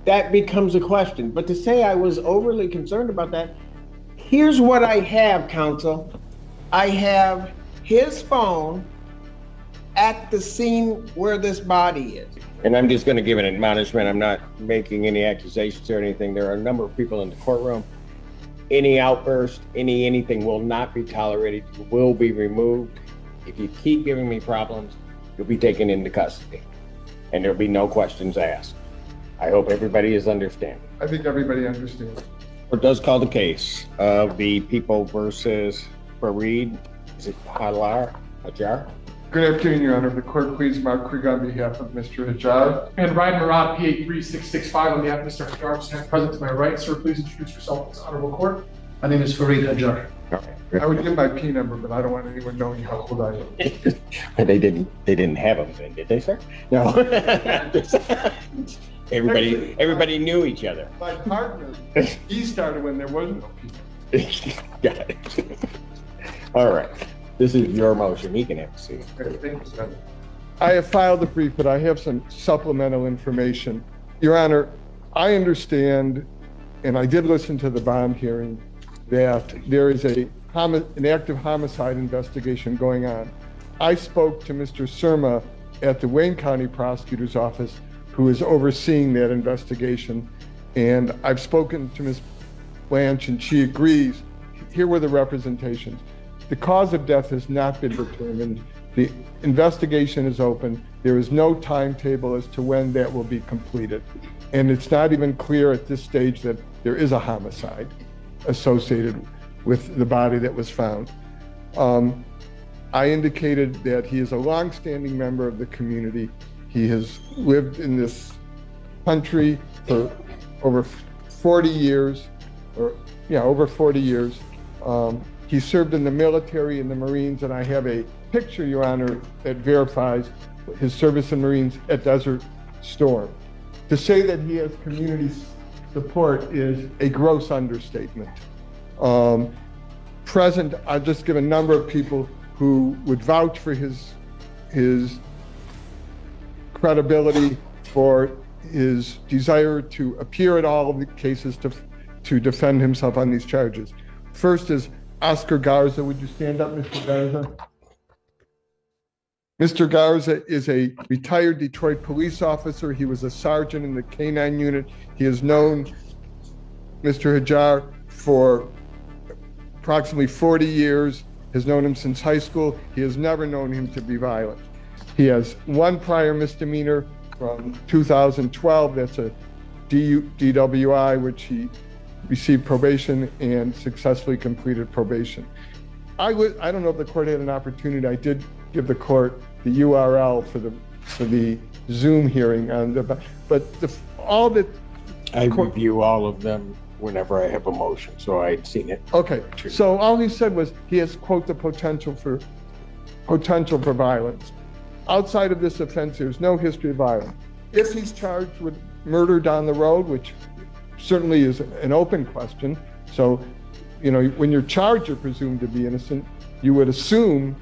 that becomes a question. But to say I was overly concerned about that, here's what I have, counsel. I have his phone at the scene where this body is. And I'm just going to give an admonishment. I'm not making any accusations or anything. There are a number of people in the courtroom. Any outburst, anything will not be tolerated, will be removed. If you keep giving me problems, you'll be taken into custody and there'll be no questions asked. I hope everybody is understanding. I think everybody understands. It does call the case of the people versus Fareed. Is it Hajar? Good afternoon, Your Honor. The court please Mark Krieg on behalf of Mr. Hajar. And Ryan Murad, PA 3665 on behalf of Mr. Hajar. Stand present to my right. Sir, please introduce yourself to this honorable court. My name is Fareed Hajar. I would give my P number, but I don't want anyone knowing how old I am. They didn't have them then, did they, sir? No. Everybody knew each other. My partner, he started when there was no P. Got it. All right. This is your motion. He can have a seat. Okay, thank you, Senator. I have filed a brief, but I have some supplemental information. Your Honor, I understand, and I did listen to the bond hearing, that there is an active homicide investigation going on. I spoke to Mr. Surma at the Wayne County Prosecutor's Office, who is overseeing that investigation, and I've spoken to Ms. Blanche, and she agrees. Here were the representations. The cause of death has not been determined. The investigation is open. There is no timetable as to when that will be completed. And it's not even clear at this stage that there is a homicide associated with the body that was found. I indicated that he is a longstanding member of the community. He has lived in this country for over 40 years, over 40 years. He served in the military and the Marines, and I have a picture, Your Honor, that verifies his service in Marines at Desert Storm. To say that he has community support is a gross understatement. Present, I'll just give a number of people who would vouch for his credibility, for his desire to appear at all of the cases to defend himself on these charges. First is Oscar Garza. Would you stand up, Mr. Garza? Mr. Garza is a retired Detroit police officer. He was a sergeant in the K-9 unit. He has known Mr. Hajar for approximately 40 years, has known him since high school. He has never known him to be violent. He has one prior misdemeanor from 2012. That's a DWI, which he received probation and successfully completed probation. I don't know if the court had an opportunity. I did give the court the URL for the Zoom hearing on all that. I review all of them whenever I have a motion, so I'd seen it. Okay, so all he said was he has, quote, the potential for violence. Outside of this offense, there's no history of violence. If he's charged with murder down the road, which certainly is an open question. So, when you're charged, you're presumed to be innocent. You would assume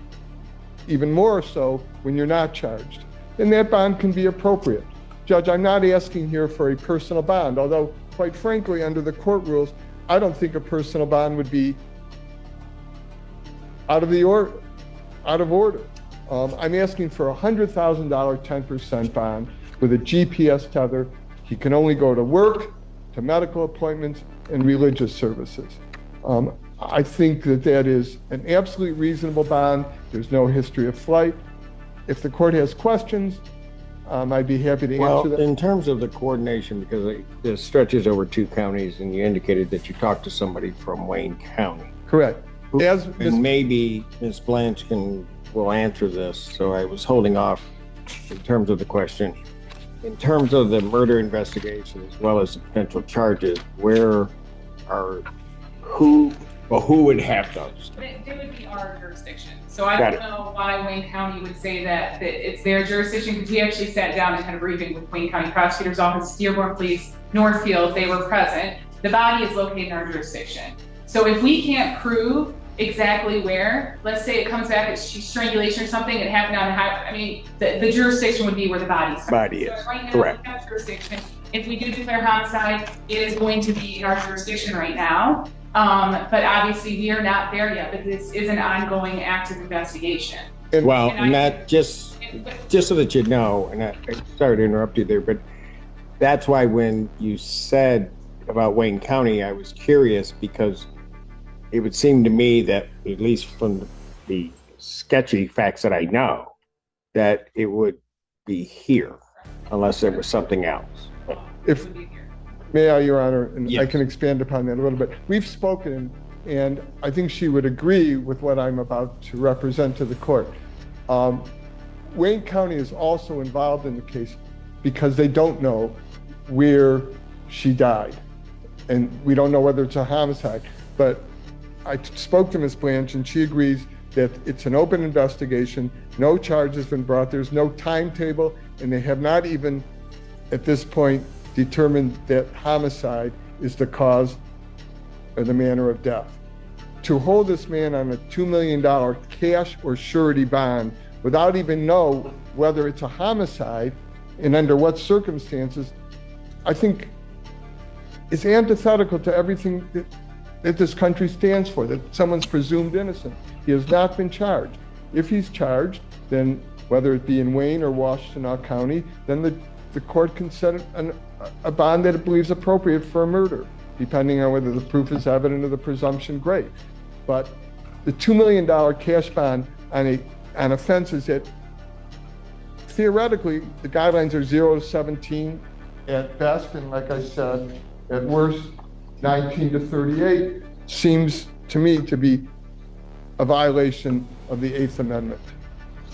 even more so when you're not charged. And that bond can be appropriate. Judge, I'm not asking here for a personal bond, although quite frankly, under the court rules, I don't think a personal bond would be out of order. I'm asking for a $100,000 10% bond with a GPS tether. He can only go to work, to medical appointments, and religious services. I think that is an absolutely reasonable bond. There's no history of flight. If the court has questions, I'd be happy to answer them. Well, in terms of the coordination, because it stretches over 2 counties, and you indicated that you talked to somebody from Wayne County. Correct. And maybe Ms. Blanche will answer this, so I was holding off in terms of the question. In terms of the murder investigation, as well as the potential charges, who would have those? They would be our jurisdiction. So I don't know why Wayne County would say that it's their jurisdiction, because we actually sat down and had a briefing with Wayne County Prosecutor's Office, Dearborn Police, Northfield. They were present. The body is located in our jurisdiction. So if we can't prove exactly where, let's say it comes back as strangulation or something, it happened on the highway. I mean, the jurisdiction would be where the body is. Body is, so right now, correct. we have jurisdiction. if we do declare homicide, it is going to be in our jurisdiction right now. But obviously we are not there yet, but this is an ongoing active investigation. Well, And and that just so that you know, and I sorry to interrupt you there, but that's why when you said about Wayne County, I was curious because it would seem to me that, at least from the sketchy facts that I know, that it would be here unless there was something else. If, may I, Your Honor, and Yes. I can expand upon that a little bit. We've spoken, and I think she would agree with what I'm about to represent to the court. Wayne County is also involved in the case because they don't know where she died. And we don't know whether it's a homicide. But I spoke to Ms. Blanche, and she agrees that it's an open investigation. No charge has been brought. There's no timetable, and they have not even, at this point, determined that homicide is the cause or the manner of death. To hold this man on a $2 million cash or surety bond without even know whether it's a homicide and under what circumstances, I think is antithetical to everything that this country stands for, that someone's presumed innocent. He has not been charged. If he's charged, then whether it be in Wayne or Washtenaw County, then the court can set a bond that it believes appropriate for a murder, depending on whether the proof is evident or the presumption great. But the $2 million cash bond on offenses that theoretically the guidelines are 0 to 17 at best, and like I said, at worst 19 to 38 seems to me to be a violation of the 8th Amendment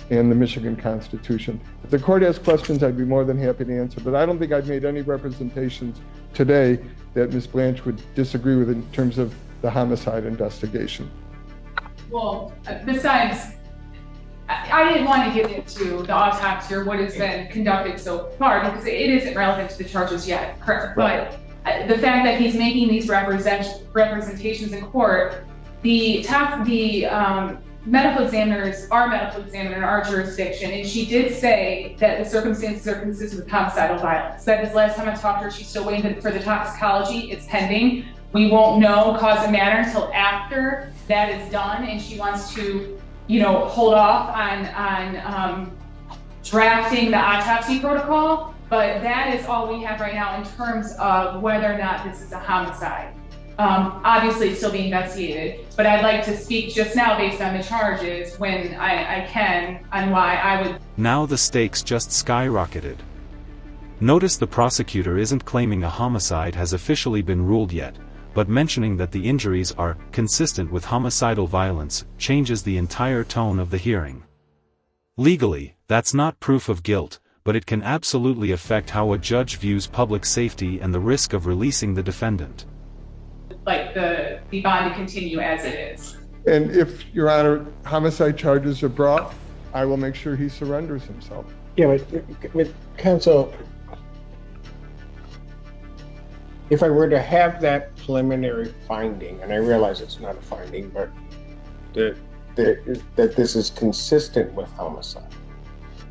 and the Michigan Constitution. If the court has questions, I'd be more than happy to answer, but I don't think I've made any representations today that Ms. Blanche would disagree with in terms of the homicide investigation. Well, besides, I didn't want to get into the autopsy or what has been conducted so far because it isn't relevant to the charges yet. Correct. But the fact that he's making these representations in court, the medical examiners are medical examiner in our jurisdiction, and she did say that the circumstances are consistent with homicidal violence. That is, last time I talked to her, she's still waiting for the toxicology. It's pending. We won't know cause and manner until after that is done, and she wants to, hold off on drafting the autopsy protocol. But that is all we have right now in terms of whether or not this is a homicide. Obviously, it's still being investigated, but I'd like to speak just now based on the charges when I can on why I would. Now the stakes just skyrocketed. Notice the prosecutor isn't claiming a homicide has officially been ruled yet, but mentioning that the injuries are consistent with homicidal violence changes the entire tone of the hearing. Legally, that's not proof of guilt, but it can absolutely affect how a judge views public safety and the risk of releasing the defendant. Like the bond to continue as it is. And if, Your Honor, homicide charges are brought, I will make sure he surrenders himself. Yeah, but counsel, if I were to have that preliminary finding, and I realize it's not a finding, but that this is consistent with homicide,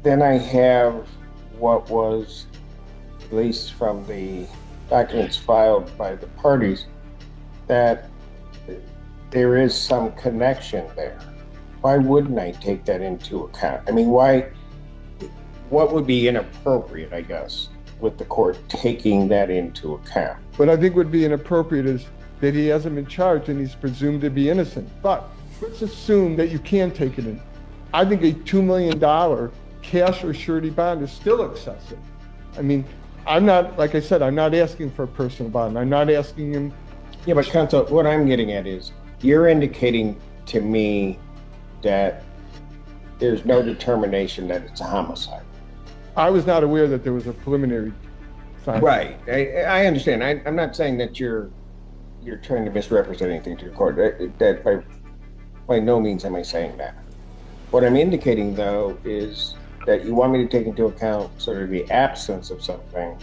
then I have what was, at least from the documents filed by the parties, that there is some connection there. Why wouldn't I take that into account? I mean, what would be inappropriate, I guess, with the court taking that into account? What I think would be inappropriate is that he hasn't been charged and he's presumed to be innocent. But let's assume that you can take it in. I think a $2 million cash or surety bond is still excessive. I mean, I'm not, like I said, I'm not asking for a personal bond. I'm not asking him. Yeah, but counsel, what I'm getting at is you're indicating to me that there's no determination that it's a homicide. I was not aware that there was a preliminary finding. Right. I understand. I'm not saying that you're trying to misrepresent anything to the court. That by no means am I saying that. What I'm indicating, though, is that you want me to take into account sort of the absence of something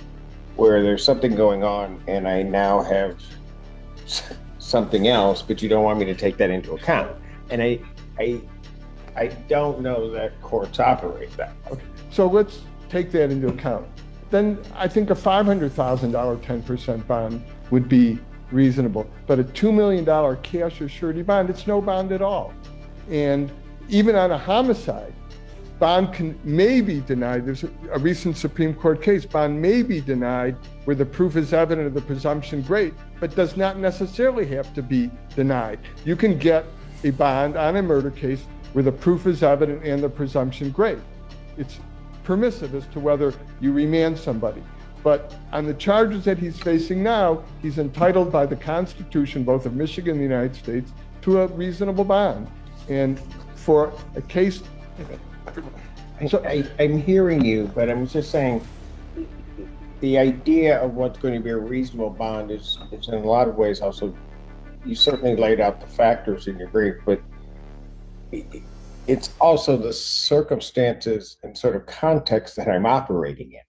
where there's something going on and I now have something else, but you don't want me to take that into account. And I don't know that courts operate that way. Okay. So let's take that into account. then I think a $500,000 10% bond would be reasonable. But a $2 million cash or surety bond, it's no bond at all. And even on a homicide, bond may be denied. There's a recent Supreme Court case, bond may be denied where the proof is evident of the presumption great, but does not necessarily have to be denied. You can get a bond on a murder case where the proof is evident and the presumption great. It's permissive as to whether you remand somebody. But on the charges that he's facing now, he's entitled by the Constitution, both of Michigan and the United States, to a reasonable bond. And for a case... I'm hearing you, but I'm just saying the idea of what's going to be a reasonable bond is in a lot of ways also, you certainly laid out the factors in your brief, but it's also the circumstances and sort of context that I'm operating in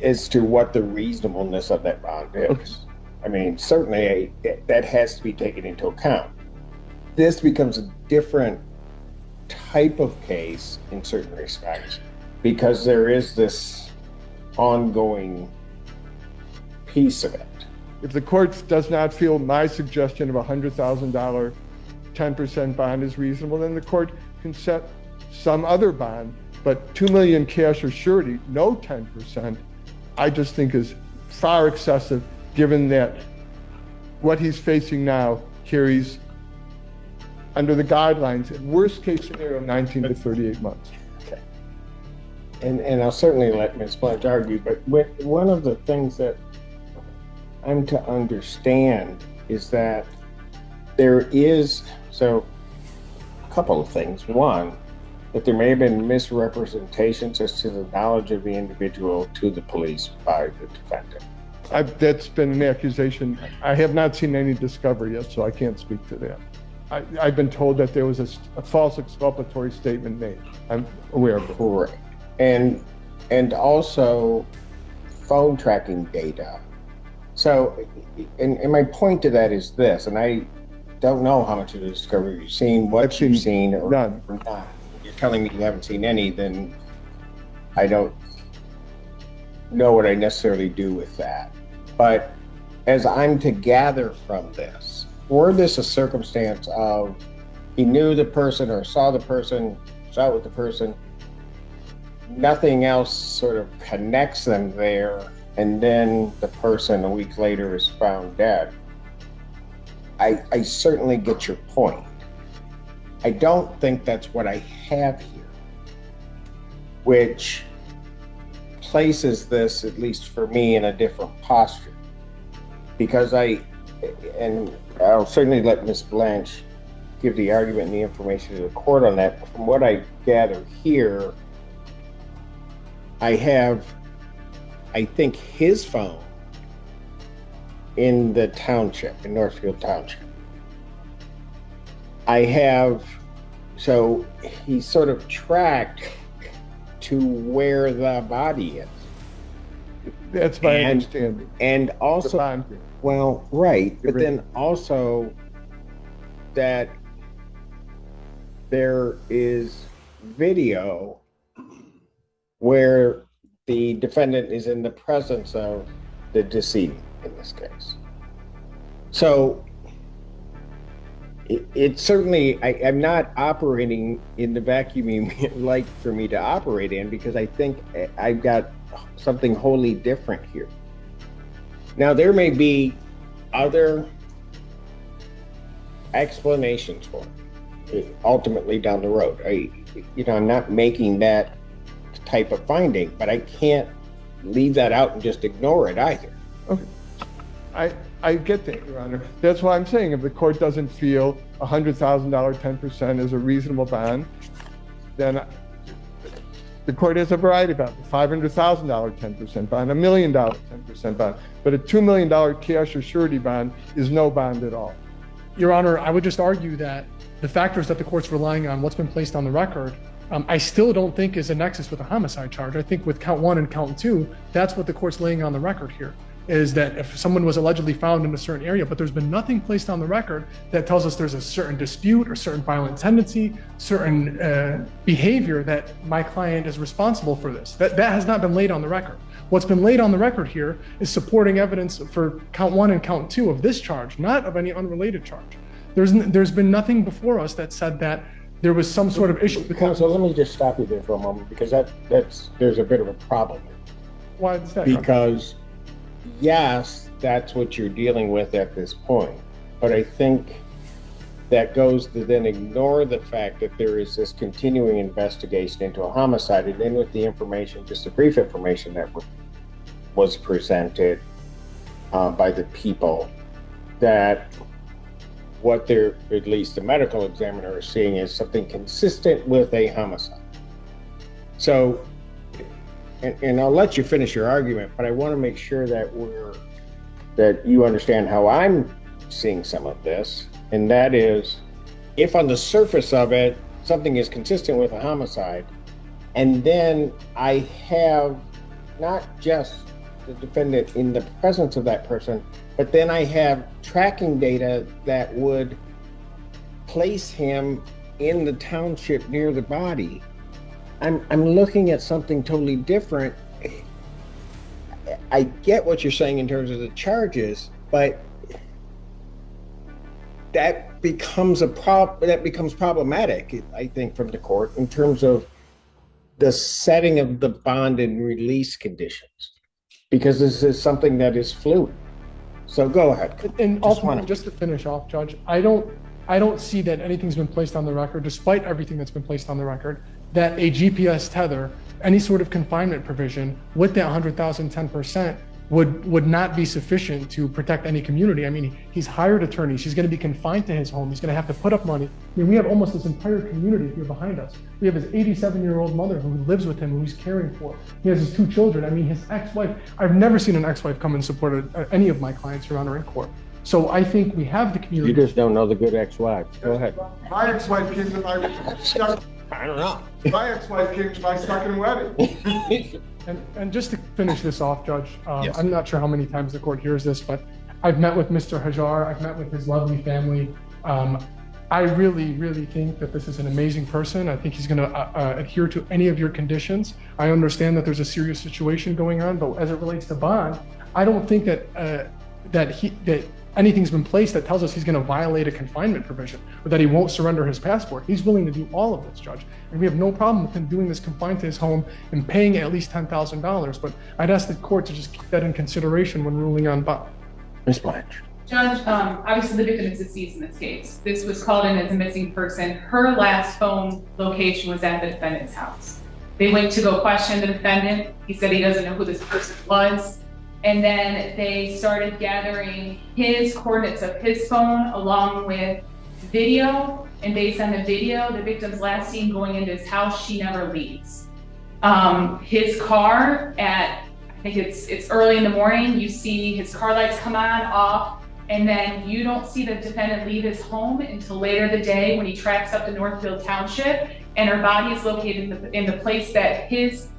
as to what the reasonableness of that bond is. Okay. I mean, certainly that has to be taken into account. This becomes a different type of case in certain respects because there is this ongoing piece of it. If the court does not feel my suggestion of a $100,000 10% bond is reasonable, then the court can set some other bond. But $2 million cash or surety, no 10%, I just think is far excessive given that what he's facing now carries, under the guidelines, in worst case scenario, 19 to 38 months. Okay. And I'll certainly let Ms. Blanche argue, but one of the things that I'm to understand is that there is, so a couple of things. One, that there may have been misrepresentations as to the knowledge of the individual to the police by the defendant. That's been an accusation. I have not seen any discovery yet, so I can't speak to that. I've been told that there was a false exculpatory statement made. I'm aware of it. Correct. And also phone tracking data. So, and my point to that is this, and I don't know how much of the discovery you've seen, what you've seen or none. not. If you're telling me you haven't seen any, then I don't know what I necessarily do with that. But as I'm to gather from this, were this a circumstance of he knew the person or saw the person, saw it with the person, nothing else sort of connects them there, and then the person a week later is found dead, I certainly get your point. I don't think that's what I have here, which places this, at least for me, in a different posture. Because and I'll certainly let Ms. Blanche give the argument and the information to the court on that. But from what I gather here, I have, I think, his phone in the township, in Northfield Township. I have, so he's sort of tracked to where the body is. That's my understanding. And also, well, right, but then also that there is video where the defendant is in the presence of the decedent in this case. So it certainly, I'm not operating in the vacuum you like for me to operate in, because I think I've got something wholly different here. Now, there may be other explanations for it ultimately down the road. I'm not making that type of finding, but I can't leave that out and just ignore it either. Okay. I get that, Your Honor. That's why I'm saying if the court doesn't feel a $100,000 10% is a reasonable bond, then the court has a variety of bonds, $500,000 10% bond, $1 million 10% bond, but a $2 million cash or surety bond is no bond at all. Your Honor, I would just argue that the factors that the court's relying on, what's been placed on the record, I still don't think is a nexus with a homicide charge. I think with count 1 and count 2, that's what the court's laying on the record here. is that if someone was allegedly found in a certain area, but there's been nothing placed on the record that tells us there's a certain dispute or certain violent tendency, certain behavior that my client is responsible for this. That has not been laid on the record. What's been laid on the record here is supporting evidence for count 1 and count 2 of this charge, not of any unrelated charge. There's been nothing before us that said that there was some sort of issue. So let me just stop you there for a moment, because there's a bit of a problem. Why is that? Because yes, that's what you're dealing with at this point. But I think that goes to then ignore the fact that there is this continuing investigation into a homicide, and then with the information, just the brief information that was presented by the people, that what they're, at least the medical examiner is seeing, is something consistent with a homicide. So, and I'll let you finish your argument, but I want to make sure that that you understand how I'm seeing some of this, and that is, if on the surface of it, something is consistent with a homicide, and then I have not just the defendant in the presence of that person, but then I have tracking data that would place him in the township near the body, I'm looking at something totally different. I get what you're saying in terms of the charges, but that becomes problematic, I think, from the court in terms of the setting of the bond and release conditions, because this is something that is fluid. So go ahead. And ultimately, just to finish off, Judge, I don't see that anything's been placed on the record, despite everything that's been placed on the record, that a GPS tether, any sort of confinement provision with that 100,000 10% would not be sufficient to protect any community. I mean, he's hired attorneys. He's going to be confined to his home. He's going to have to put up money. I mean, we have almost this entire community here behind us. We have his 87-year-old mother who lives with him, who he's caring for. He has his 2 children. I mean, his ex-wife. I've never seen an ex-wife come and support any of my clients, Your Honor, in court. So I think we have the community. You just don't know the good ex-wife. Go ahead. My ex-wife came to my I don't know. my ex-wife came to my second wedding. And just to finish this off, Judge, Yes. I'm not sure how many times the court hears this, but I've met with Mr. Hajar. I've met with his lovely family. I really, really think that this is an amazing person. I think he's going to adhere to any of your conditions. I understand that there's a serious situation going on, but as it relates to bond, I don't think that anything's been placed that tells us he's going to violate a confinement provision or that he won't surrender his passport. He's willing to do all of this, Judge. And we have no problem with him doing this confined to his home and paying at least $10,000. But I'd ask the court to just keep that in consideration when ruling on bond. Ms. Blanche. Judge, obviously the victim is deceased in this case. This was called in as a missing person. Her last phone location was at the defendant's house. They went to go question the defendant. He said he doesn't know who this person was. And then they started gathering his coordinates of his phone along with video. And based on the video, the victim's last seen going into his house, she never leaves. His car at, I think it's early in the morning, you see his car lights come on, off, and then you don't see the defendant leave his home until later the day when he tracks up to Northfield Township, and her body is located in the place that his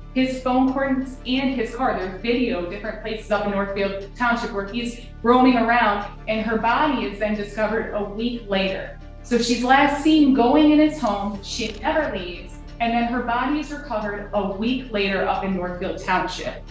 phone coordinates and his car, there's video, different places up in Northfield Township where he's roaming around, and her body is then discovered a week later. So she's last seen going in his home, she never leaves, and then her body is recovered a week later up in Northfield Township.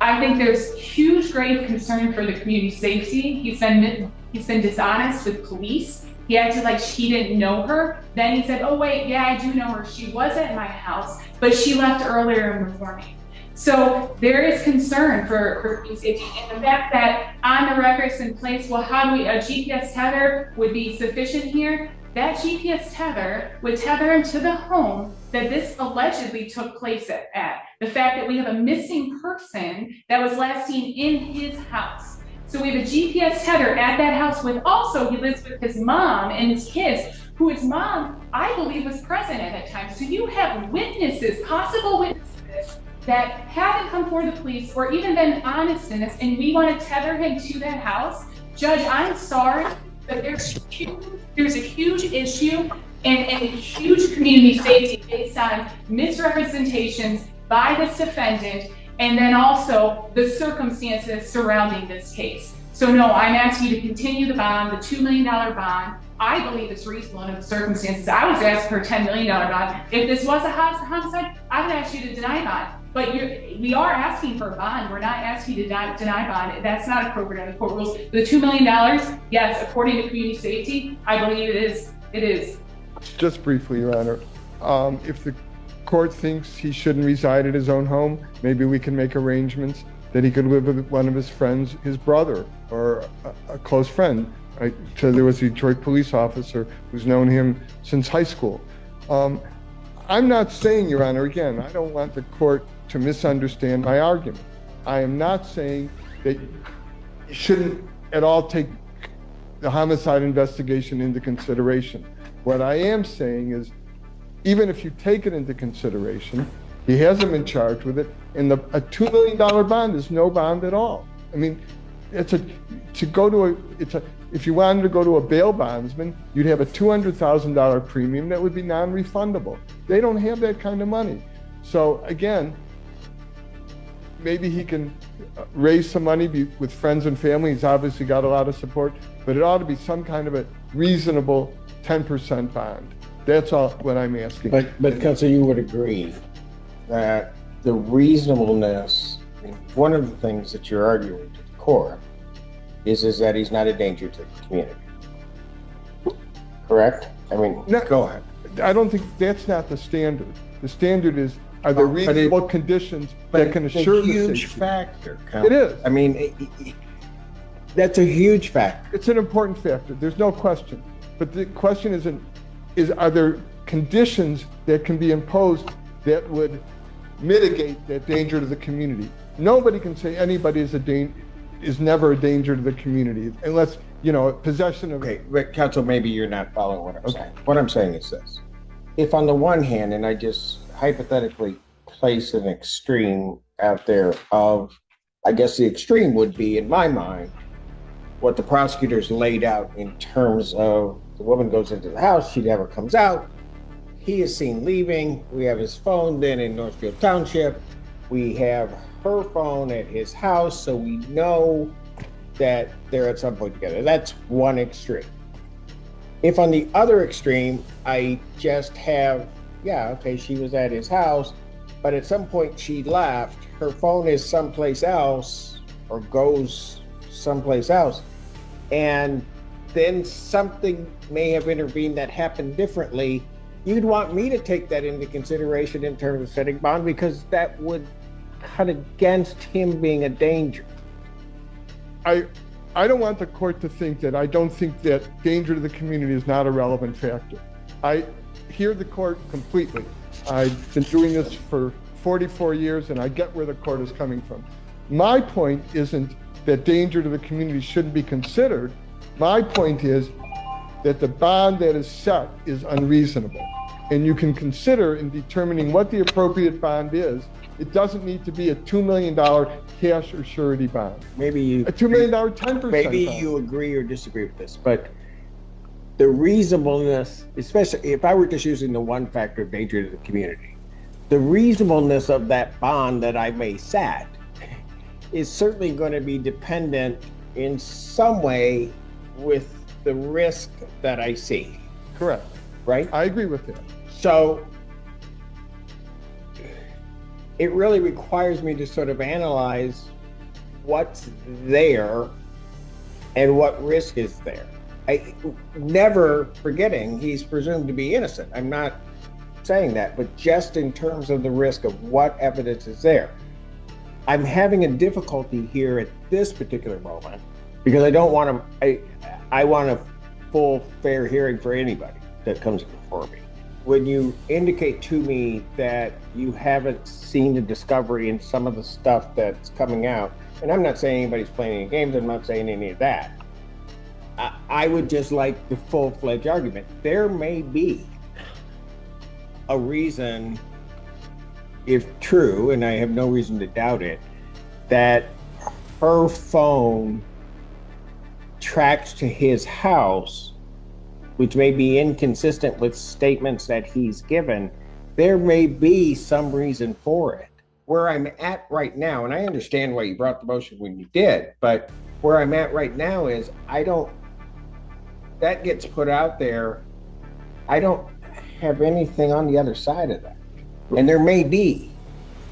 I think there's huge grave concern for the community safety. He's been dishonest with police. He acted like he didn't know her. Then he said, oh wait, yeah, I do know her. She was at my house, but she left earlier in the morning. So there is concern for community safety. And the fact that on the records in place, well, a GPS tether would be sufficient here. That GPS tether would tether him to the home that this allegedly took place at. The fact that we have a missing person that was last seen in his house. So we have a GPS tether at that house with also, he lives with his mom and his kids, who his mom, I believe, was present at that time. So you have witnesses, possible witnesses, that haven't come forward to the police or even been honest in this, and we want to tether him to that house. Judge, I'm sorry, but there's a huge issue and a huge community safety based on misrepresentations by this defendant and then also the circumstances surrounding this case. So no, I'm asking you to continue the bond, the $2 million bond. I believe it's reasonable under the circumstances. I was asking for a $10 million bond. If this was a homicide, I would ask you to deny bond. But we are asking for a bond. We're not asking you to deny bond. That's not appropriate under the court rules. The $2 million, yes, according to community safety, I believe it is. It is. Just briefly, Your Honor, if the court thinks he shouldn't reside at his own home, maybe we can make arrangements that he could live with one of his friends, his brother, or a close friend. So there was a Detroit police officer who's known him since high school. I'm not saying, Your Honor, again, I don't want the court to misunderstand my argument. I am not saying that you shouldn't at all take the homicide investigation into consideration. What I am saying is, even if you take it into consideration, he hasn't been charged with it, and a $2 million bond is no bond at all. I mean, if you wanted to go to a bail bondsman, you'd have a $200,000 premium that would be non-refundable. They don't have that kind of money. So again, maybe he can raise some money with friends and family. He's obviously got a lot of support, but it ought to be some kind of a reasonable 10% bond. That's all what I'm asking. But Counsel, you would agree that the reasonableness, I mean, one of the things that you're arguing to the court is that he's not a danger to the community. Correct? I mean, No. go ahead. I don't think that's not the standard. The standard is, are there reasonable conditions that can assure the It's a safety? huge factor, Counsel. It is. I mean, that's a huge factor. It's an important factor. There's no question. But the question are there conditions that can be imposed that would mitigate that danger to the community? Nobody can say anybody is never a danger to the community unless, possession of. Okay, but Counsel, maybe you're not following what I'm saying. What I'm saying is this. If on the one hand, and I just hypothetically place an extreme out there of, I guess the extreme would be, in my mind, what the prosecutors laid out in terms of the woman goes into the house, she never comes out, he is seen leaving, we have his phone then in Northfield Township, we have her phone at his house, so we know that they're at some point together. That's one extreme. If on the other extreme, I just have, she was at his house, but at some point she left, her phone is someplace else or goes someplace else, and then something may have intervened that happened differently, you'd want me to take that into consideration in terms of setting bond, because that would cut against him being a danger. I don't want the court to think that I don't think that danger to the community is not a relevant factor. I hear the court completely. I've been doing this for 44 years and I get where the court is coming from. My point isn't that danger to the community shouldn't be considered. My point is that the bond that is set is unreasonable. And you can consider in determining what the appropriate bond is. It doesn't need to be a $2 million cash or surety bond. Maybe you a $2 million 10% maybe bond. you agree or disagree with this, but the reasonableness, especially if I were just using the one factor of danger to the community, the reasonableness of that bond that I may set is certainly going to be dependent in some way with the risk that I see. Correct. Right? I agree with that. So it really requires me to sort of analyze what's there and what risk is there. I never forgetting he's presumed to be innocent. I'm not saying that, but just in terms of the risk of what evidence is there. I'm having a difficulty here at this particular moment because I don't want to, I want a full fair hearing for anybody that comes before me. When you indicate to me that you haven't seen the discovery in some of the stuff that's coming out, and I'm not saying anybody's playing any games, I'm not saying any of that. I would just like the full-fledged argument. There may be a reason, if true, and I have no reason to doubt it, that her phone tracks to his house, which may be inconsistent with statements that he's given. There may be some reason for it. where I'm at right now, and I understand why you brought the motion when you did, but where I'm at right now is that gets put out there. I don't have anything on the other side of that. And there may be,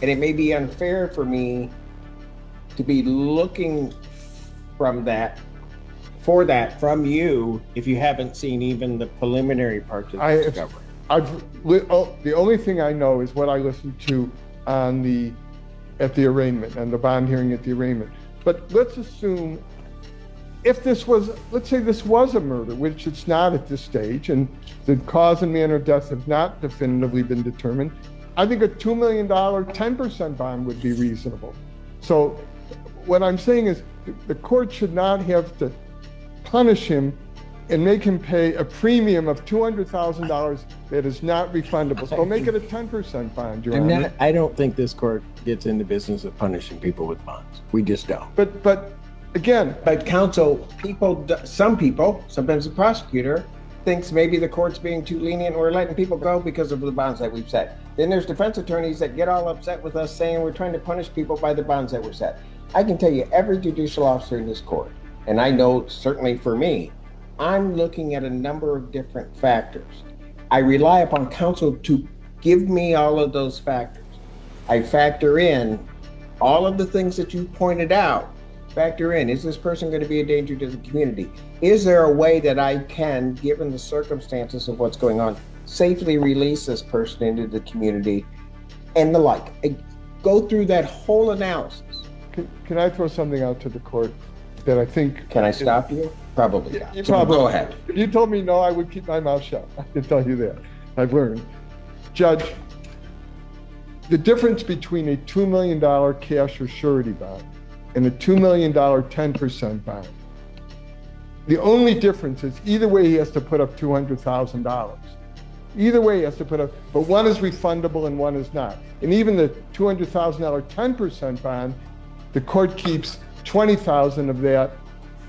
and it may be unfair for me to be looking from you if you haven't seen even the preliminary parts of the discovery. The only thing I know is what I listened to at the arraignment and the bond hearing at the arraignment. But let's assume let's say this was a murder, which it's not at this stage, and the cause and manner of death have not definitively been determined. I think a $2 million 10% bond would be reasonable. So what I'm saying is the court should not have to punish him and make him pay a premium of $200,000 that is not refundable. So make it a 10% bond, Your Honor. I don't think this court gets in the business of punishing people with bonds. We just don't. But again, But counsel, sometimes the prosecutor thinks maybe the court's being too lenient and we're letting people go because of the bonds that we've set. Then there's defense attorneys that get all upset with us saying we're trying to punish people by the bonds that were set. I can tell you every judicial officer in this court, and I know certainly for me, I'm looking at a number of different factors. I rely upon counsel to give me all of those factors. I factor in all of the things that you pointed out. Factor in, is this person going to be a danger to the community? Is there a way that I can, given the circumstances of what's going on, safely release this person into the community and the like? I go through that whole analysis. can I throw something out to the court that I think... Can I stop you? Probably not. You So probably, go ahead. If you told me no, I would keep my mouth shut. I can tell you that. I've learned. Judge, the difference between a $2 million cash or surety bond and a $2 million 10% bond, the only difference is either way he has to put up $200,000. Either way he has to put up, but one is refundable and one is not. And even the $200,000 10% bond, the court keeps $20,000 of that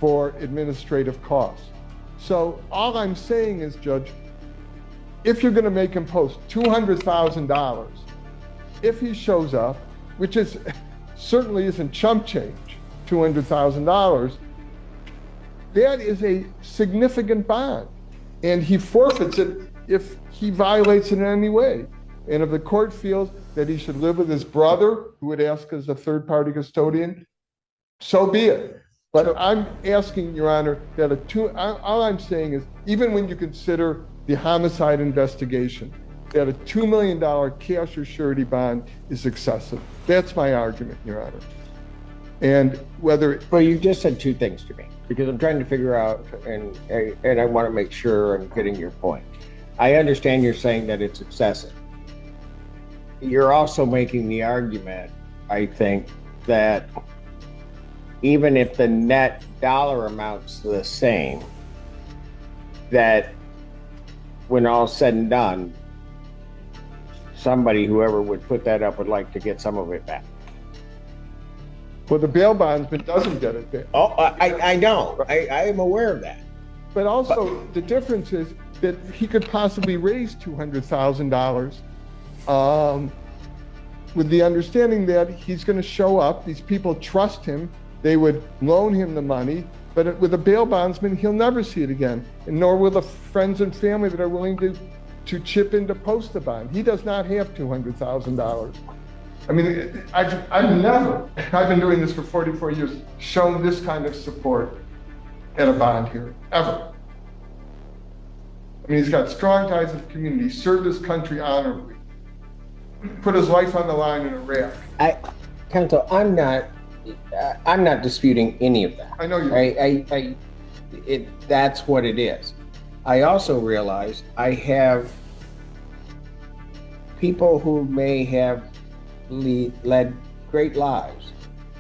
for administrative costs. So all I'm saying is, Judge, if you're going to make him post $200,000, if he shows up, which is certainly isn't chump change, $200,000, that is a significant bond, and he forfeits it if he violates it in any way. And if the court feels that he should live with his brother, who would ask as a third-party custodian, so be it. But I'm asking, Your Honor, that all I'm saying is, even when you consider the homicide investigation, that a $2 million cash or surety bond is excessive. That's my argument, Your Honor. And whether... Well, you just said two things to me, because I'm trying to figure out, and I want to make sure I'm getting your point. I understand you're saying that it's excessive. You're also making the argument, I think, that even if the net dollar amount's the same, that when all's said and done, somebody, whoever would put that up, would like to get some of it back. Well, the bail bondsman doesn't get it back. Oh, I know. I am aware of that. But also, the difference is that he could possibly raise $200,000 with the understanding that he's going to show up, these people trust him, they would loan him the money, but with a bail bondsman, he'll never see it again, and nor will the friends and family that are willing to chip in to post the bond. He does not have $200,000. I mean, I've never, I've been doing this for 44 years, shown this kind of support at a bond hearing, ever. I mean, he's got strong ties with the community, he served his country honorably, put his life on the line in Iraq. Counsel, I'm not disputing any of that. I know you. That's what it is. I also realize I have people who may have led great lives,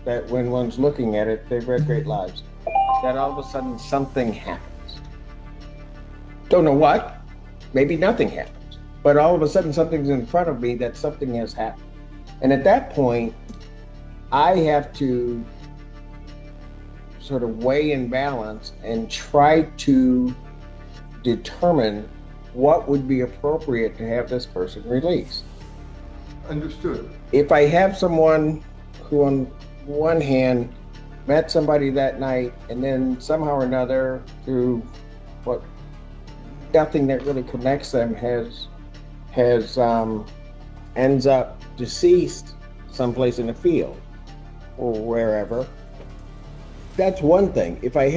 that when one's looking at it, they've led great lives, that all of a sudden something happens. Don't know what, maybe nothing happens, but all of a sudden something's in front of me that something has happened. And at that point, I have to sort of weigh and balance and try to determine what would be appropriate to have this person released. Understood. If I have someone who on one hand met somebody that night and then somehow or another through what nothing that really connects them ends up deceased someplace in the field or wherever, that's one thing. If I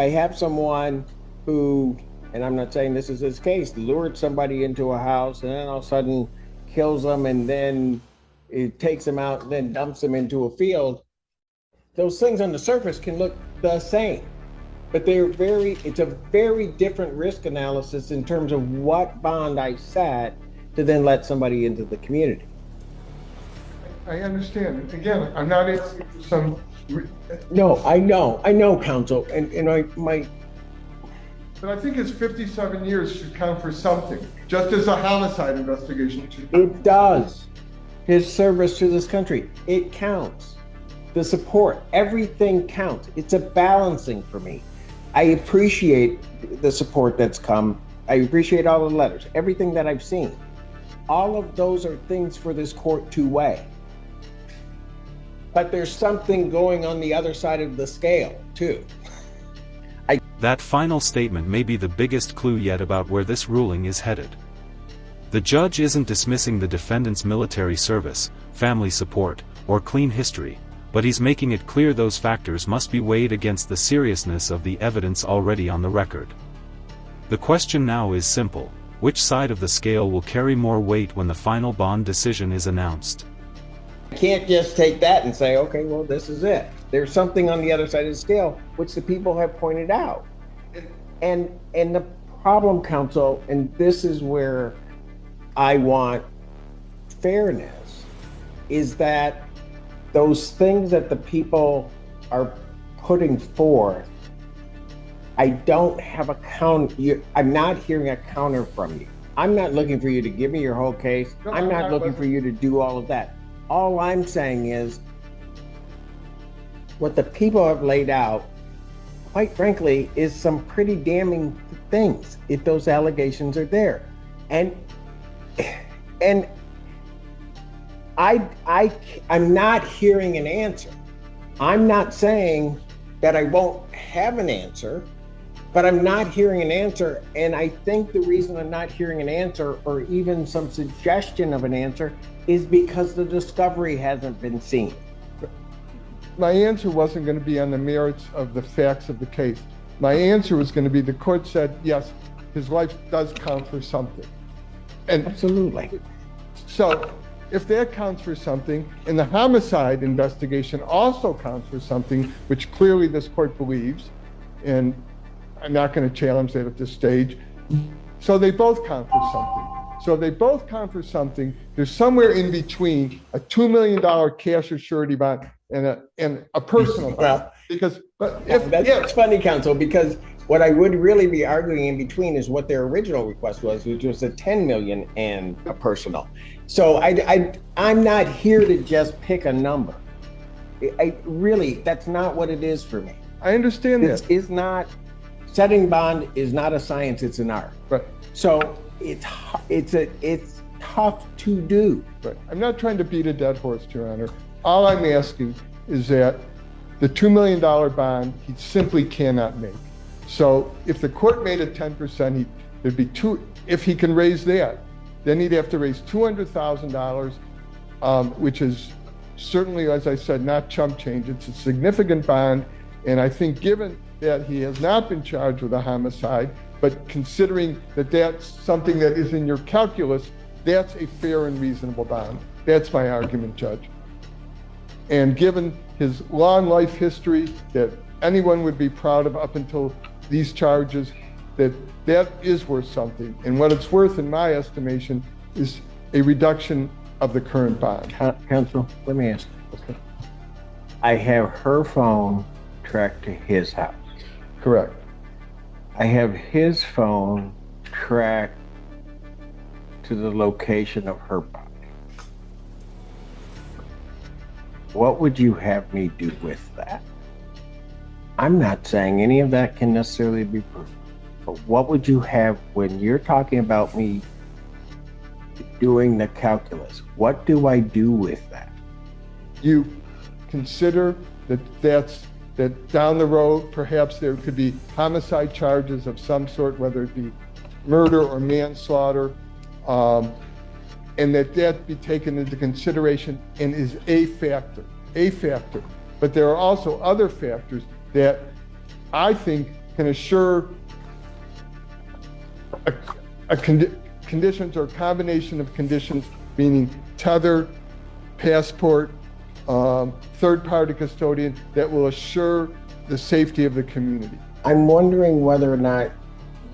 have someone who, and I'm not saying this is his case, lured somebody into a house and then all of a sudden kills them and then it takes them out and then dumps them into a field, those things on the surface can look the same. But it's a very different risk analysis in terms of what bond I set to then let somebody into the community. I understand. Again, I'm not asking for some. No, I know, counsel, and my. But I think his 57 years should count for something, just as a homicide investigation should. It does. His service to this country, it counts. The support, everything counts. It's a balancing for me. I appreciate the support that's come. I appreciate all the letters, everything that I've seen. All of those are things for this court to weigh. But there's something going on the other side of the scale, too. That final statement may be the biggest clue yet about where this ruling is headed. The judge isn't dismissing the defendant's military service, family support, or clean history, but he's making it clear those factors must be weighed against the seriousness of the evidence already on the record. The question now is simple: which side of the scale will carry more weight when the final bond decision is announced? I can't just take that and say, okay, well, this is it. There's something on the other side of the scale, which the people have pointed out. And the problem, counsel, and this is where I want fairness, is that those things that the people are putting forth, I don't have a counter. I'm not hearing a counter from you. I'm not looking for you to give me your whole case. No, I'm not looking for you to do all of that. All I'm saying is what the people have laid out, quite frankly, is some pretty damning things if those allegations are there. And I'm not hearing an answer. I'm not saying that I won't have an answer, but I'm not hearing an answer. And I think the reason I'm not hearing an answer, or even some suggestion of an answer, is because the discovery hasn't been seen. My answer wasn't going to be on the merits of the facts of the case. My answer was going to be, the court said, yes, his life does count for something. And Absolutely. so if that counts for something, and the homicide investigation also counts for something, which clearly this court believes, and I'm not going to challenge that at this stage, so they both count for something. So they both count for something. There's somewhere in between a $2 million cash or surety bond and a personal bond. Well, Because, but that's funny, counsel, because what I would really be arguing in between is what their original request was, which was a $10 million and a personal. So I'm not here to just pick a number. I really, that's not what it is for me. I understand This that. is not, setting bond is not a science, it's an art. But So it's tough to do. I'm not trying to beat a dead horse, Your Honor. All I'm asking is that the $2 million bond, he simply cannot make. So if the court made it 10%, there'd be if he can raise that, then he'd have to raise $200,000, which is certainly, as I said, not chump change. It's a significant bond. And I think given that he has not been charged with a homicide, but considering that that's something that is in your calculus, that's a fair and reasonable bond. That's my argument, Judge. And given his long life history that anyone would be proud of up until these charges, that is worth something. And what it's worth, in my estimation, is a reduction of the current bond. Counsel, let me ask you. Okay. I have her phone tracked to his house. Correct. I have his phone tracked to the location of her body. What would you have me do with that? I'm not saying any of that can necessarily be proven, but what would you have when you're talking about me doing the calculus. What do I do with that? You consider that down the road, perhaps there could be homicide charges of some sort, whether it be murder or manslaughter, and that be taken into consideration and is a factor. But there are also other factors that I think can assure conditions or a combination of conditions, meaning tether, passport, third-party custodian, that will assure the safety of the community. I'm wondering whether or not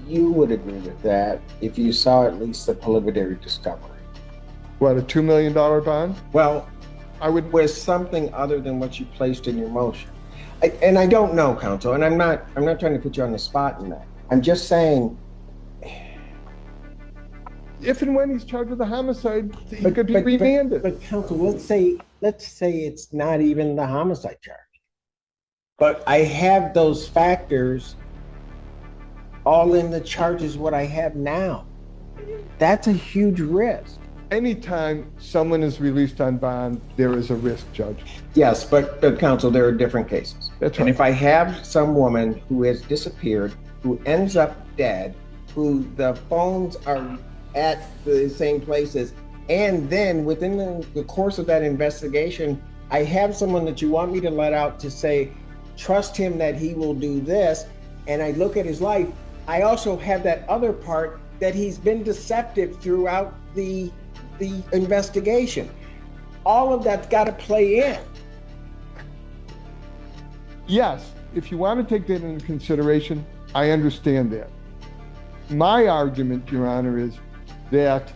you would agree with that if you saw at least the preliminary discovery. What, a $2 million bond? Well, I would. with something other than what you placed in your motion. And I don't know, counsel, and I'm not trying to put you on the spot in that. I'm just saying. If and when he's charged with a homicide, it could be remanded. But counsel, let's say it's not even the homicide charge. But I have those factors all in the charges what I have now. That's a huge risk. Anytime someone is released on bond, there is a risk, Judge. Yes, but counsel, there are different cases. That's right. And if I have some woman who has disappeared, who ends up dead, who the phones are at the same places, and then within the course of that investigation, I have someone that you want me to let out to say, trust him that he will do this, and I look at his life, I also have that other part that he's been deceptive throughout the investigation. All of that's got to play in. Yes, if you want to take that into consideration, I understand that. My argument, Your Honor, is that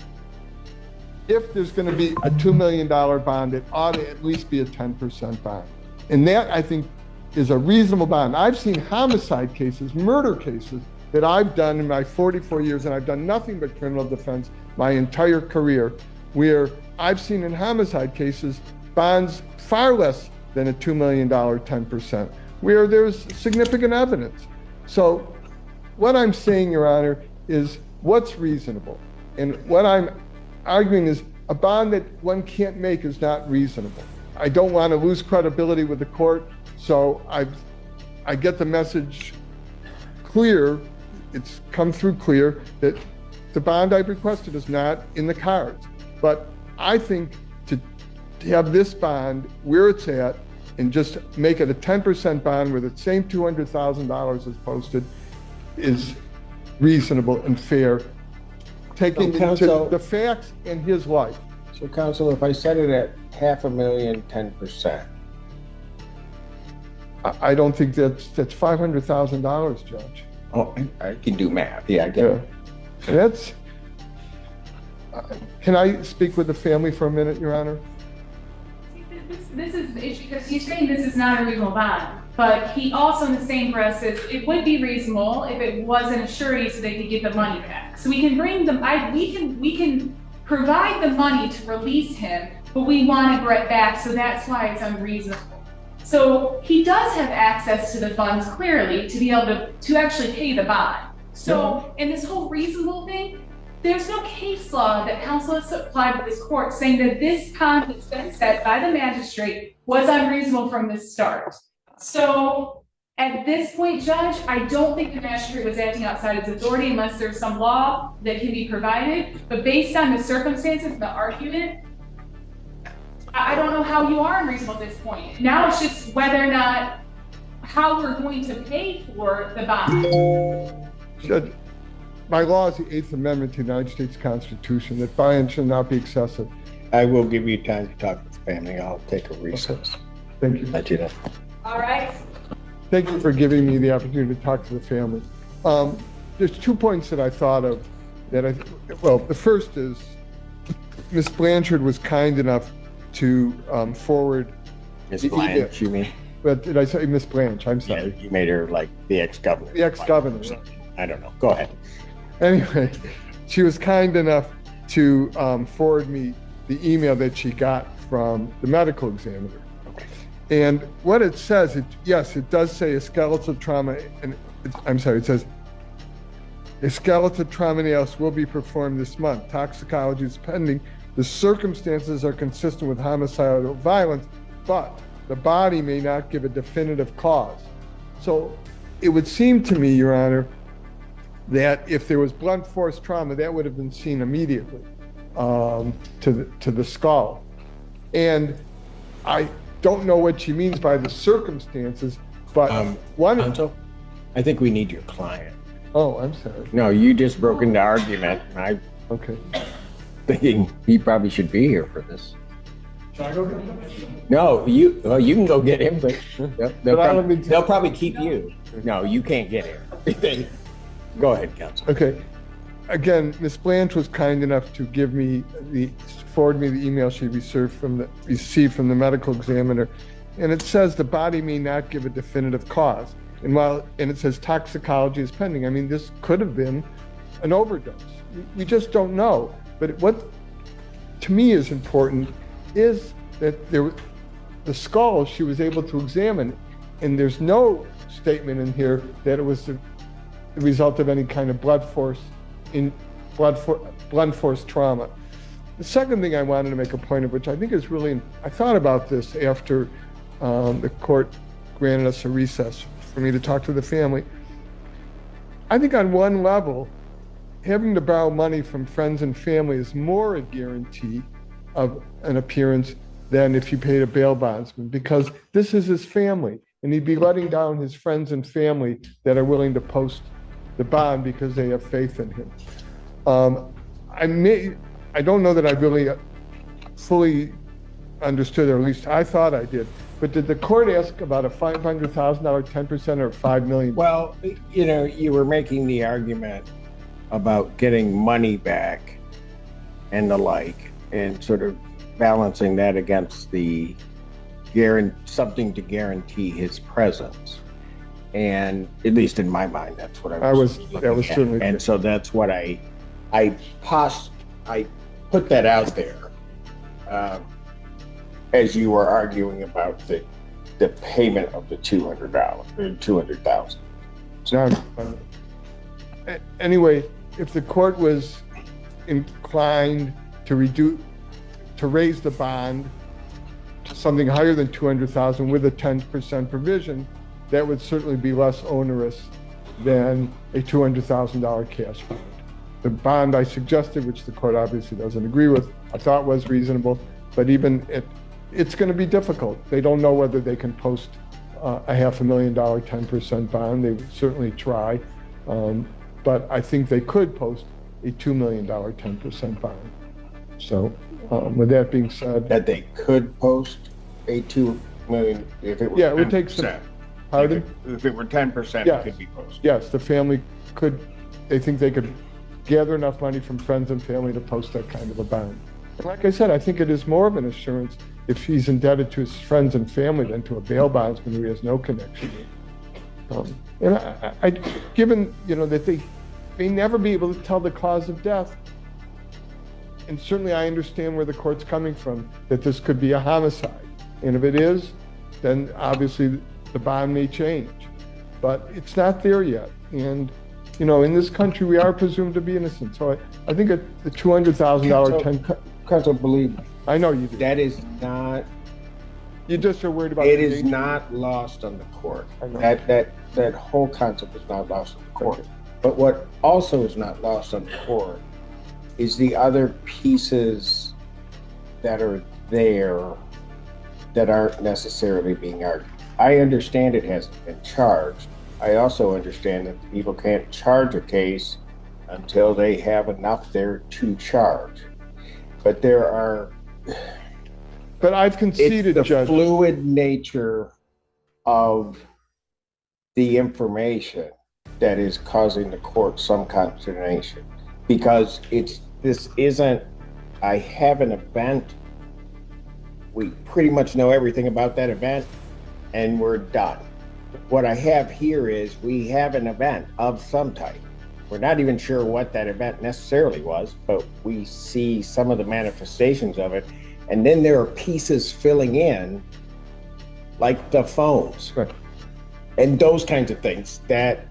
if there's going to be a $2 million bond, it ought to at least be a 10% bond. And that, I think, is a reasonable bond. I've seen homicide cases, murder cases, that I've done in my 44 years, and I've done nothing but criminal defense my entire career, where I've seen in homicide cases bonds far less than a $2 million 10%, where there's significant evidence. So what I'm saying, Your Honor, is what's reasonable. And what I'm arguing is a bond that one can't make is not reasonable. I don't want to lose credibility with the court, so I get the message clear, it's come through clear, that the bond I've requested is not in the cards. But I think to have this bond where it's at and just make it a 10% bond where the same $200,000 is posted is reasonable and fair, taking into the facts and his life. So counsel, if I set it at $500,000, 10%. I don't think that's $500,000, Judge. Oh, I can do math. Yeah, I get it. That's. Can I speak with the family for a minute, Your Honor? This is the issue, because he's saying this is not a reasonable bond, but he also in the same breath says it would be reasonable if it wasn't a surety so they could get the money back. So we can bring them, we can provide the money to release him, but we want it right back, so that's why it's unreasonable. So he does have access to the funds clearly to be able to actually pay the bond. So in this whole reasonable thing, there's no case law that counsel has applied to this court saying that this bond that's been set by the magistrate was unreasonable from the start. So at this point, Judge, I don't think the magistrate was acting outside its authority unless there's some law that can be provided. But based on the circumstances and the argument, I don't know how you are unreasonable at this point. Now it's just whether or not how we're going to pay for the bond. Judge, my law is the 8th Amendment to the United States Constitution, that fines should not be excessive. I will give you time to talk with the family. I'll take a recess. Thank you. Let you know. All right. Thank you for giving me the opportunity to talk to the family. There's 2 points that I thought of that well, the first is Ms. Blanchard was kind enough to forward Ms. Blanche, you mean? But did I say Ms. Blanche? I'm sorry. Yeah, you made her like the ex-governor. The ex-governor. I don't know. Go ahead. Anyway, she was kind enough to forward me the email that she got from the medical examiner. Okay. And what it says, yes, it does say a skeletal trauma, and it says A skeletal trauma analysis will be performed this month. Toxicology is pending. The circumstances are consistent with homicidal violence, but the body may not give a definitive cause. So it would seem to me, Your Honor, that if there was blunt force trauma, that would have been seen immediately to the skull. And I don't know what she means by the circumstances, but Counsel, I think we need your client. Oh, I'm sorry. No, you just broke into argument. I'm Okay. thinking he probably should be here for this. Should I go get him? No, you can go get him, but they'll probably keep you. No, you can't get him. Go ahead, counsel. Okay. Again, Ms. Blanche was kind enough to forward me the email she received from the medical examiner, and it says the body may not give a definitive cause. And it says toxicology is pending. I mean, this could have been an overdose. We just don't know. But what to me is important is that the skull she was able to examine, and there's no statement in here that it was the result of any kind of blunt force trauma. The second thing I wanted to make a point of, which I think is really, I thought about this after the court granted us a recess for me to talk to the family. I think on one level, having to borrow money from friends and family is more a guarantee of an appearance than if you paid a bail bondsman, because this is his family, and he'd be letting down his friends and family that are willing to post the bond because they have faith in him. I don't know that I really fully understood, or at least I thought I did, but did the court ask about a $500,000 10% or $5 million? Well, you were making the argument about getting money back and the like, and sort of balancing that against the something to guarantee his presence. And at least in my mind, that's what I was looking that was at. certainly And so that's what I put that out there as you were arguing about the payment of the $200,000. Anyway, if the court was inclined to raise the bond to something higher than $200,000 with a 10% provision, that would certainly be less onerous than a $200,000 cash bond. The bond I suggested, which the court obviously doesn't agree with, I thought was reasonable, but even it's going to be difficult. They don't know whether they can post a $500,000 10% bond. They would certainly try, but I think they could post a $2 million 10% bond. So with that being said, That they could post a $2 million if it were 10%. Yeah, it would take some. Pardon? If it were 10%, Yes. it could be posted. Yes, the family they think they could gather enough money from friends and family to post that kind of a bond. And like I said, I think it is more of an assurance if he's indebted to his friends and family than to a bail bondsman who he has no connection with. And I given, that they may never be able to tell the cause of death, and certainly I understand where the court's coming from, that this could be a homicide. And if it is, then obviously the bond may change. But it's not there yet. And, in this country, we are presumed to be innocent. So I think the $200,000 Counsel, believe me, I know you do. that is not, You just are worried about it the is danger. not lost on the court. I know. That whole concept is not lost on the court. But what also is not lost on the court is the other pieces that are there that aren't necessarily being argued. I understand it hasn't been charged. I also understand that people can't charge a case until they have enough there to charge. But there are... But I've conceded, it's the Judge. fluid nature of the information that is causing the court some consternation, because this isn't, I have an event, we pretty much know everything about that event, and we're done. What I have here is we have an event of some type. We're not even sure what that event necessarily was, but we see some of the manifestations of it. And then there are pieces filling in, like the phones, Right. and those kinds of things that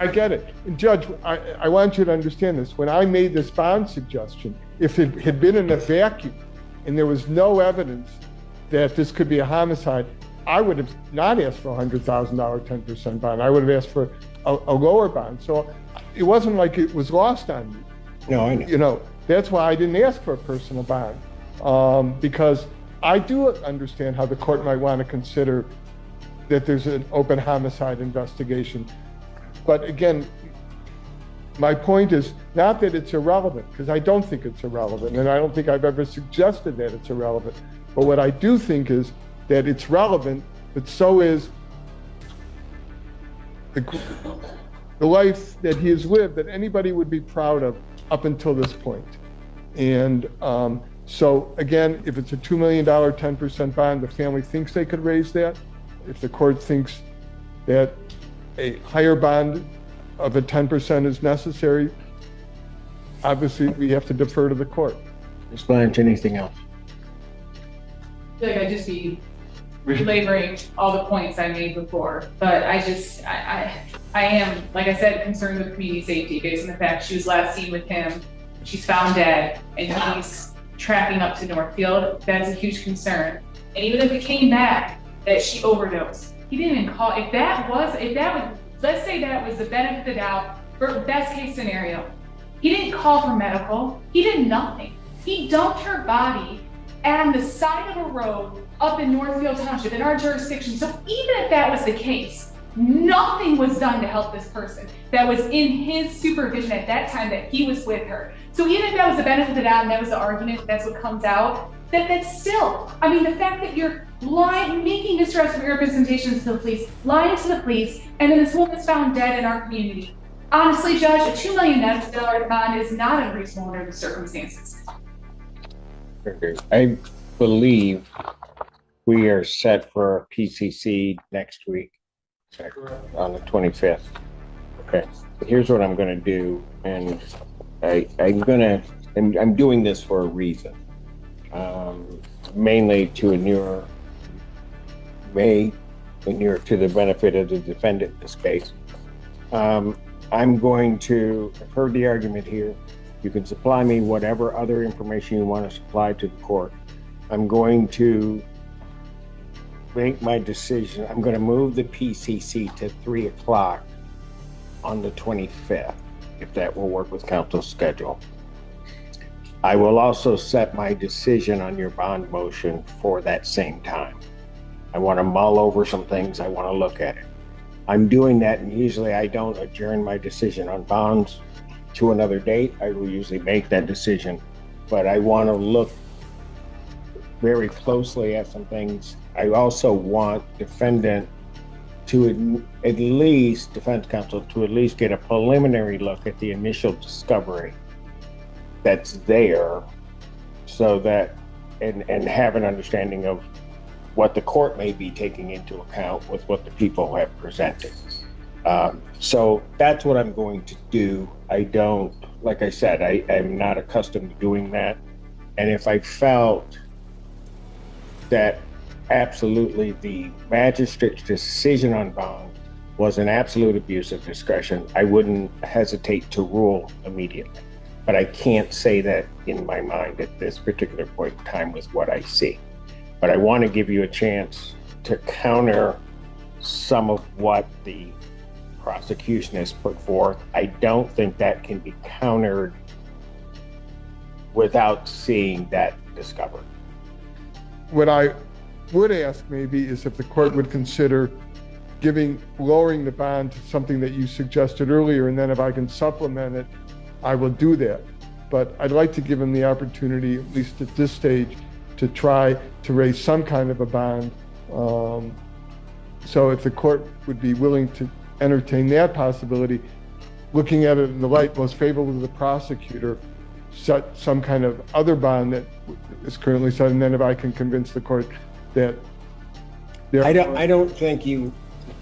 I get it. And Judge, I want you to understand this. When I made this bond suggestion, if it had been in a vacuum and there was no evidence that this could be a homicide, I would have not asked for a $100,000 10% bond. I would have asked for a lower bond. So it wasn't like it was lost on me. No, I know. You know, that's why I didn't ask for a personal bond, because I do understand how the court might want to consider that there's an open homicide investigation. But again, my point is not that it's irrelevant, because I don't think it's irrelevant, and I don't think I've ever suggested that it's irrelevant. But what I do think is that it's relevant, but so is the life that he has lived that anybody would be proud of up until this point. And so again, if it's a $2 million 10% bond, the family thinks they could raise that. If the court thinks that a higher bond of a 10% is necessary, obviously we have to defer to the court. Ms. Blanche, anything else? I feel like I'd just be belaboring all the points I made before, but I am, like I said, concerned with community safety based on the fact she was last seen with him, she's found dead, and he's tracking up to Northfield. That's a huge concern. And even if it came back that she overdosed, he didn't even call. If that was, let's say that was the benefit of the doubt for best case scenario. He didn't call for medical. He did nothing. He dumped her body on the side of a road up in Northfield Township in our jurisdiction. So even if that was the case, nothing was done to help this person that was in his supervision at that time that he was with her. So even if that was the benefit of the doubt and that was the argument, that's what comes out, that's still, I mean, the fact that you're lying, making misrepresentations to the police, lying to the police, and then this woman's found dead in our community. Honestly, Judge, a $2 million bond is not unreasonable under the circumstances. I believe we are set for a PCC next week on the 25th. Okay, here's what I'm going to do, and I'm doing this for a reason, mainly to inure to the benefit of the defendant in this case. I'm going to, I've heard the argument here. You can supply me whatever other information you want to supply to the court. I'm going to make my decision. I'm going to move the PCC to 3 o'clock on the 25th, if that will work with counsel's schedule. I will also set my decision on your bond motion for that same time. I want to mull over some things. I want to look at it. I'm doing that, and usually I don't adjourn my decision on bonds to another date. I will usually make that decision, but I want to look very closely at some things. I also want defendant to at least, defense counsel, to at least get a preliminary look at the initial discovery that's there, so that, and have an understanding of what the court may be taking into account with what the people have presented. So that's what I'm going to do. I don't, like I said, I'm not accustomed to doing that. And if I felt that absolutely the magistrate's decision on bond was an absolute abuse of discretion, I wouldn't hesitate to rule immediately. But I can't say that in my mind at this particular point in time with what I see. But I want to give you a chance to counter some of what the prosecution has put forth. I don't think that can be countered without seeing that discovered. What I would ask maybe is if the court would consider lowering the bond to something that you suggested earlier, and then if I can supplement it, I will do that. But I'd like to give him the opportunity, at least at this stage, to try to raise some kind of a bond. So if the court would be willing to entertain that possibility, looking at it in the light most favorable to the prosecutor, set some kind of other bond that is currently set, and then if I can convince the court that I don't think you,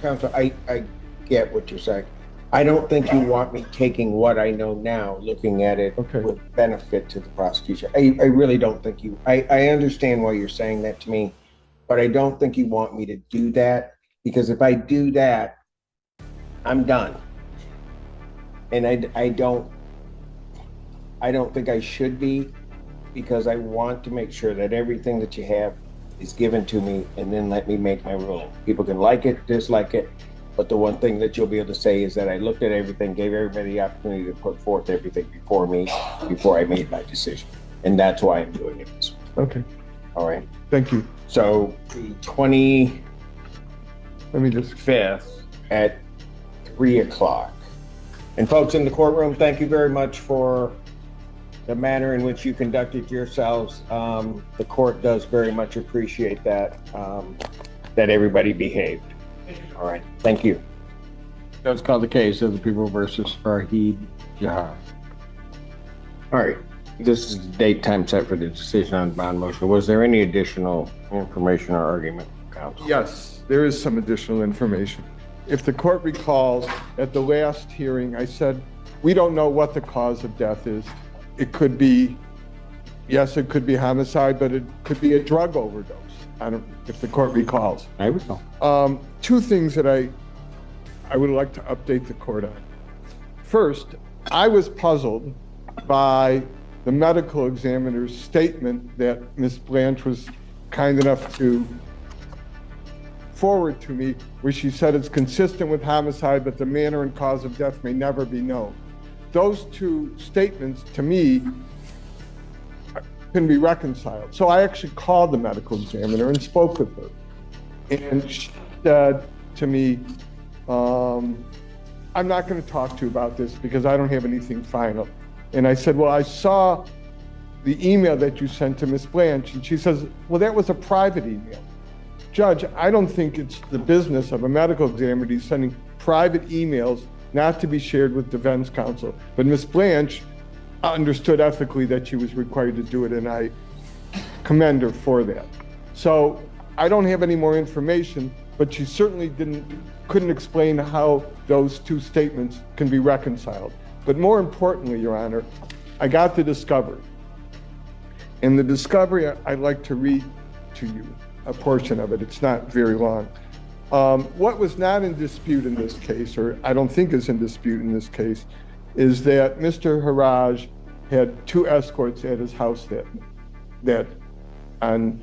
counsel, I get what you're saying. I don't think you want me taking what I know now, looking at it with benefit to the prosecution. I really don't think you, I understand why you're saying that to me, but I don't think you want me to do that, because if I do that, I'm done. And I don't think I should be, because I want to make sure that everything that you have is given to me, and then let me make my ruling. People can like it, dislike it, but the one thing that you'll be able to say is that I looked at everything, gave everybody the opportunity to put forth everything before me, before I made my decision. And that's why I'm doing it this way. Okay, All right. thank you. So the 25th Let me just, at 3:00. And folks in the courtroom, thank you very much for the manner in which you conducted yourselves. The court does very much appreciate that, that everybody behaved. All right, thank you. That's called the case of the People versus Farhid Jahar. All right, this is the date time set for the decision on bond motion. Was there any additional information or argument, counsel? yes, there is some additional information. If the court recalls, at the last hearing, I said, we don't know what the cause of death is. It could be, yes, it could be homicide, but it could be a drug overdose. If the court recalls. I recall. Two things that I would like to update the court on. First, I was puzzled by the medical examiner's statement that Ms. Blanche was kind enough to forward to me, where she said it's consistent with homicide, but the manner and cause of death may never be known. Those two statements, to me, can be reconciled. So I actually called the medical examiner and spoke with her. And she said to me, I'm not going to talk to you about this because I don't have anything final. And I said, well, I saw the email that you sent to Ms. Blanche. And she says, well, that was a private email. Judge, I don't think it's the business of a medical examiner to be sending private emails not to be shared with defense counsel. But Ms. Blanche understood ethically that she was required to do it, and I commend her for that. So I don't have any more information, but she certainly couldn't explain how those two statements can be reconciled. But more importantly, Your Honor, I got the discovery. And the discovery, I'd like to read to you a portion of it. It's not very long. What was not in dispute in this case, or I don't think is in dispute in this case, is that Mr. Haraj had two escorts at his house that on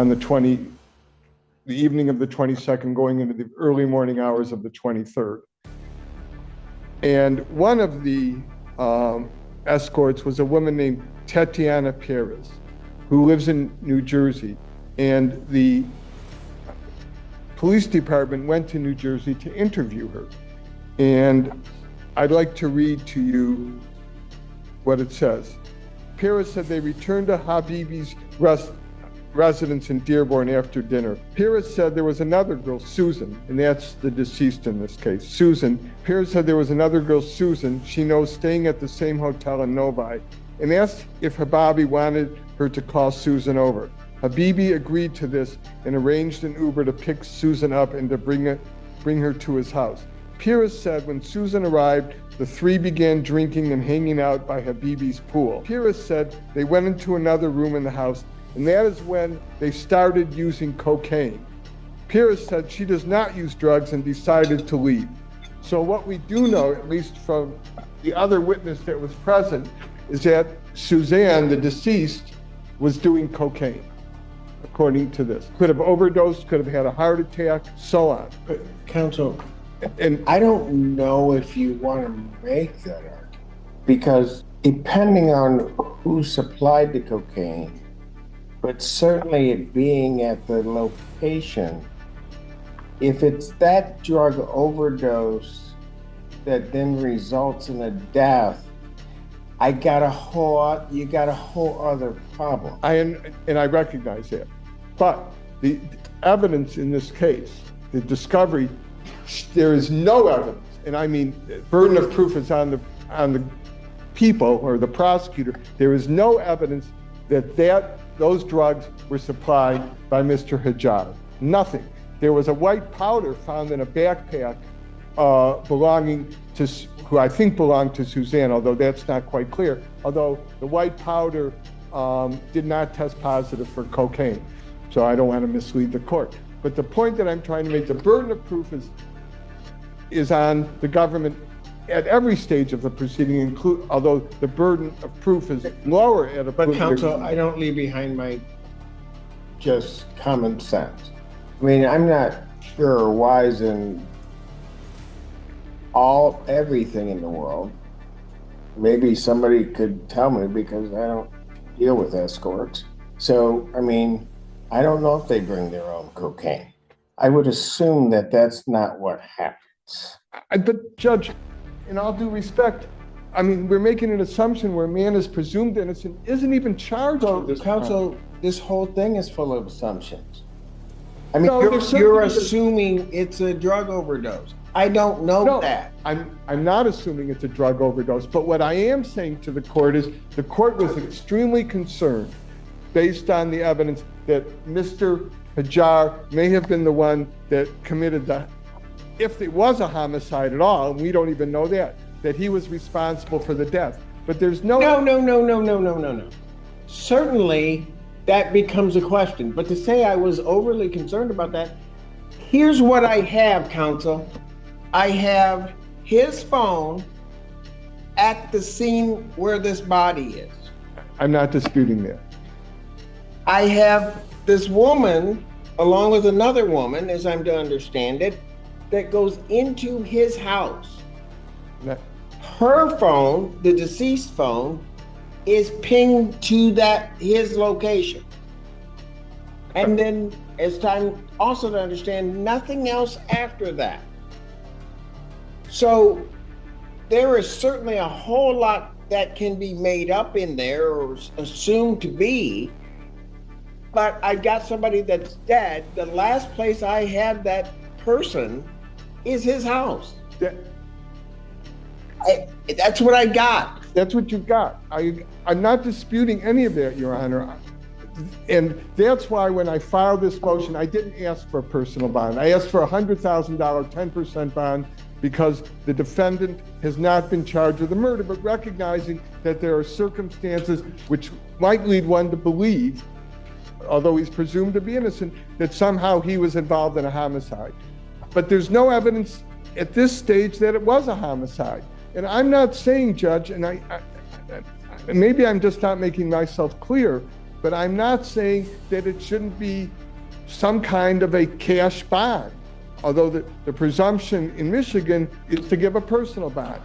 the evening of the 22nd, going into the early morning hours of the 23rd. And one of the escorts was a woman named Tatiana Perez, who lives in New Jersey. And the police department went to New Jersey to interview her. And I'd like to read to you what it says. Perez said they returned to Habibi's residence in Dearborn after dinner. Perez said there was another girl, Susan, and that's the deceased in this case, Susan. Perez said there was another girl, Susan, she knows, staying at the same hotel in Novi, and asked if Habibi wanted her to call Susan over. Habibi agreed to this and arranged an Uber to pick Susan up and to bring her to his house. Perez said when Susan arrived, the three began drinking and hanging out by Habibi's pool. Perez said they went into another room in the house, and that is when they started using cocaine. Perez said she does not use drugs and decided to leave. So what we do know, at least from the other witness that was present, is that Suzanne, the deceased, was doing cocaine, according to this. Could have overdosed, could have had a heart attack, so on. Counsel, And I don't know if you want to make that argument, because depending on who supplied the cocaine, but certainly it being at the location, if it's that drug overdose that then results in a death, you got a whole other problem. I recognize that. But the evidence in this case, the discovery, there is no evidence, and I mean, burden of proof is on the people or the prosecutor. There is no evidence that those drugs were supplied by Mr. Hajjar. Nothing. There was a white powder found in a backpack belonging to, who I think belonged to Suzanne, although that's not quite clear. Although the white powder did not test positive for cocaine. So I don't want to mislead the court. But the point that I'm trying to make, the burden of proof is on the government at every stage of the proceeding, although the burden of proof is lower at a. But counsel, I don't leave behind my just common sense. I mean, I'm not sure or wise in everything in the world. Maybe somebody could tell me because I don't deal with escorts. So, I mean, I don't know if they bring their own cocaine. I would assume that that's not what happens. But Judge, in all due respect, I mean, we're making an assumption where a man is presumed innocent, isn't even charged with this crime. Counsel, this whole thing is full of assumptions. I mean, No, you're assuming it's a drug overdose. I don't know that. I'm not assuming it's a drug overdose, but what I am saying to the court is the court was extremely concerned based on the evidence that Mr. Hajar may have been the one that committed if it was a homicide at all, and we don't even know that he was responsible for the death. But there's no. No. Certainly, that becomes a question. But to say I was overly concerned about that, here's what I have, counsel. I have his phone at the scene where this body is. I'm not disputing that. I have this woman, along with another woman, as I'm to understand it, that goes into his house. Her phone, the deceased phone, is pinged to his location. And then it's time also to understand nothing else after that. So there is certainly a whole lot that can be made up in there or assumed to be, but I've got somebody that's dead. The last place I have that person is his house. That's what I got. That's what you got. I'm not disputing any of that, Your Honor. And that's why when I filed this motion, I didn't ask for a personal bond. I asked for a $100,000, 10% bond, because the defendant has not been charged with a murder, but recognizing that there are circumstances which might lead one to believe, although he's presumed to be innocent, that somehow he was involved in a homicide. But there's no evidence at this stage that it was a homicide. And I'm not saying, Judge, and I maybe I'm just not making myself clear, but I'm not saying that it shouldn't be some kind of a cash bond, although the presumption in Michigan is to give a personal bond.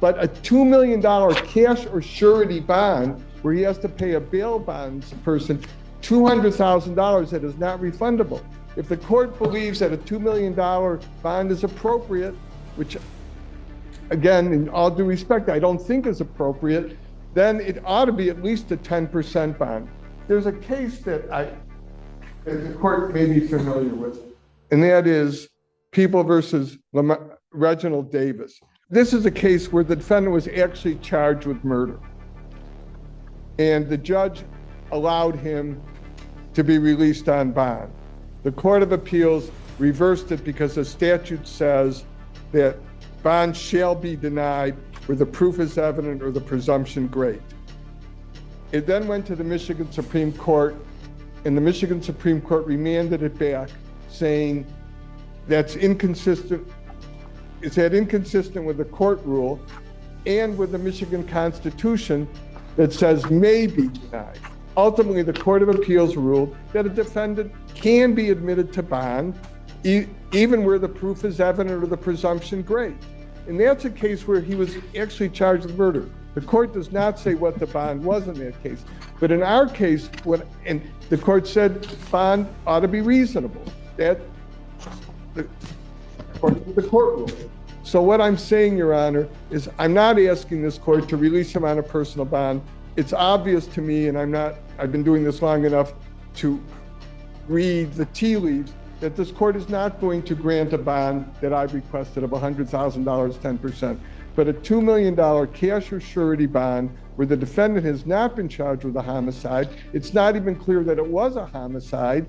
But a $2 million cash or surety bond, where he has to pay a bail bond person $200,000 that is not refundable. If the court believes that a $2 million bond is appropriate, which, again, in all due respect, I don't think is appropriate, then it ought to be at least a 10% bond. There's a case that the court may be familiar with, and that is People versus Reginald Davis. This is a case where the defendant was actually charged with murder, and the judge allowed him to be released on bond. The Court of Appeals reversed it because the statute says that bond shall be denied where the proof is evident or the presumption great. It then went to the Michigan Supreme Court, and the Michigan Supreme Court remanded it back, saying that's inconsistent. Is that inconsistent with the court rule and with the Michigan Constitution that says may be denied? Ultimately, the Court of Appeals ruled that a defendant can be admitted to bond even where the proof is evident or the presumption great. And that's a case where he was actually charged with murder. The court does not say what the bond was in that case. But in our case, and the court said bond ought to be reasonable. According to the court rule. So what I'm saying, Your Honor, is I'm not asking this court to release him on a personal bond. It's obvious to me, and I've been doing this long enough to read the tea leaves, that this court is not going to grant a bond that I've requested of $100,000, 10%, but a $2 million cash or surety bond where the defendant has not been charged with a homicide. It's not even clear that it was a homicide.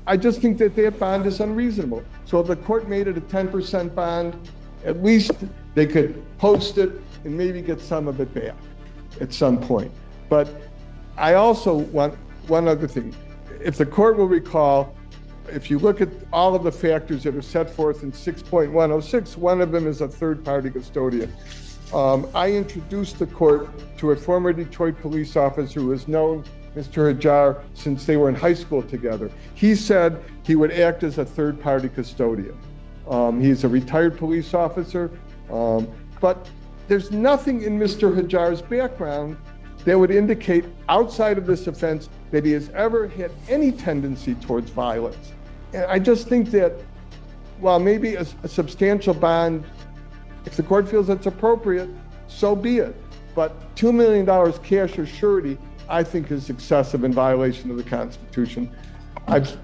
I just think that bond is unreasonable. So if the court made it a 10% bond, at least they could post it and maybe get some of it back at some point. But I also want one other thing. If the court will recall, if you look at all of the factors that are set forth in 6.106, one of them is a third-party custodian. I introduced the court to a former Detroit police officer who has known Mr. Hajar since they were in high school together. He said he would act as a third-party custodian. He's a retired police officer, but there's nothing in Mr. Hajar's background that would indicate outside of this offense that he has ever had any tendency towards violence. And I just think that while maybe a substantial bond, if the court feels it's appropriate, so be it. But $2 million cash or surety, I think, is excessive in violation of the Constitution. I've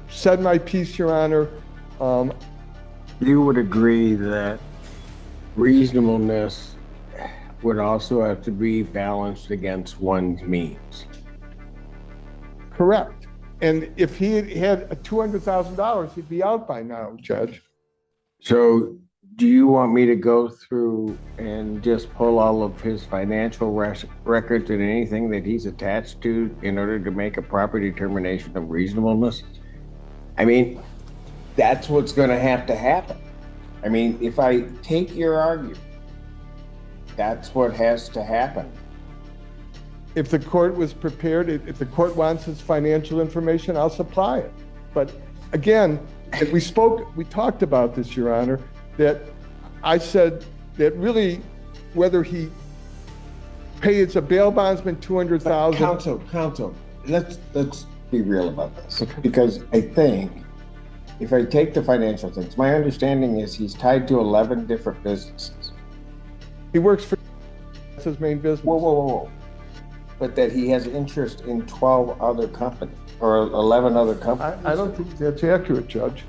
said my piece, Your Honor. You would agree that reasonableness would also have to be balanced against one's means. Correct. And if he had $200,000, he'd be out by now, Judge. So do you want me to go through and just pull all of his financial records and anything that he's attached to in order to make a proper determination of reasonableness? I mean, that's what's going to happen. I mean, if I take your argument, that's what has to happen. If the court was prepared, if the court wants his financial information, I'll supply it. But again, if we talked about this, Your Honor, that I said that really whether he pays a bail bondsman $200,000. Counsel, let's be real about this. Okay. Because I think if I take the financial things, my understanding is he's tied to 11 different businesses. He works for, that's his main business. Whoa. But that he has interest in 12 other companies or 11 other companies. I don't think that's accurate, Judge.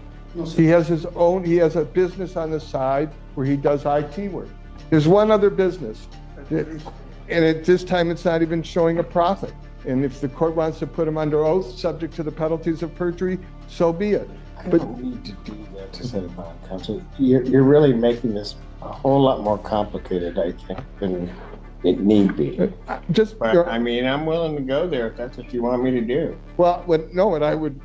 He has his own, he has a business on the side where he does IT work. There's one other business, and at this time it's not even showing a profit. And if the court wants to put him under oath, subject to the penalties of perjury, so be it. I don't need to do that to set a bond, counsel. You're really making this a whole lot more complicated, I think, than it need be. But I mean, I'm willing to go there if that's what you want me to do. Well, what I would,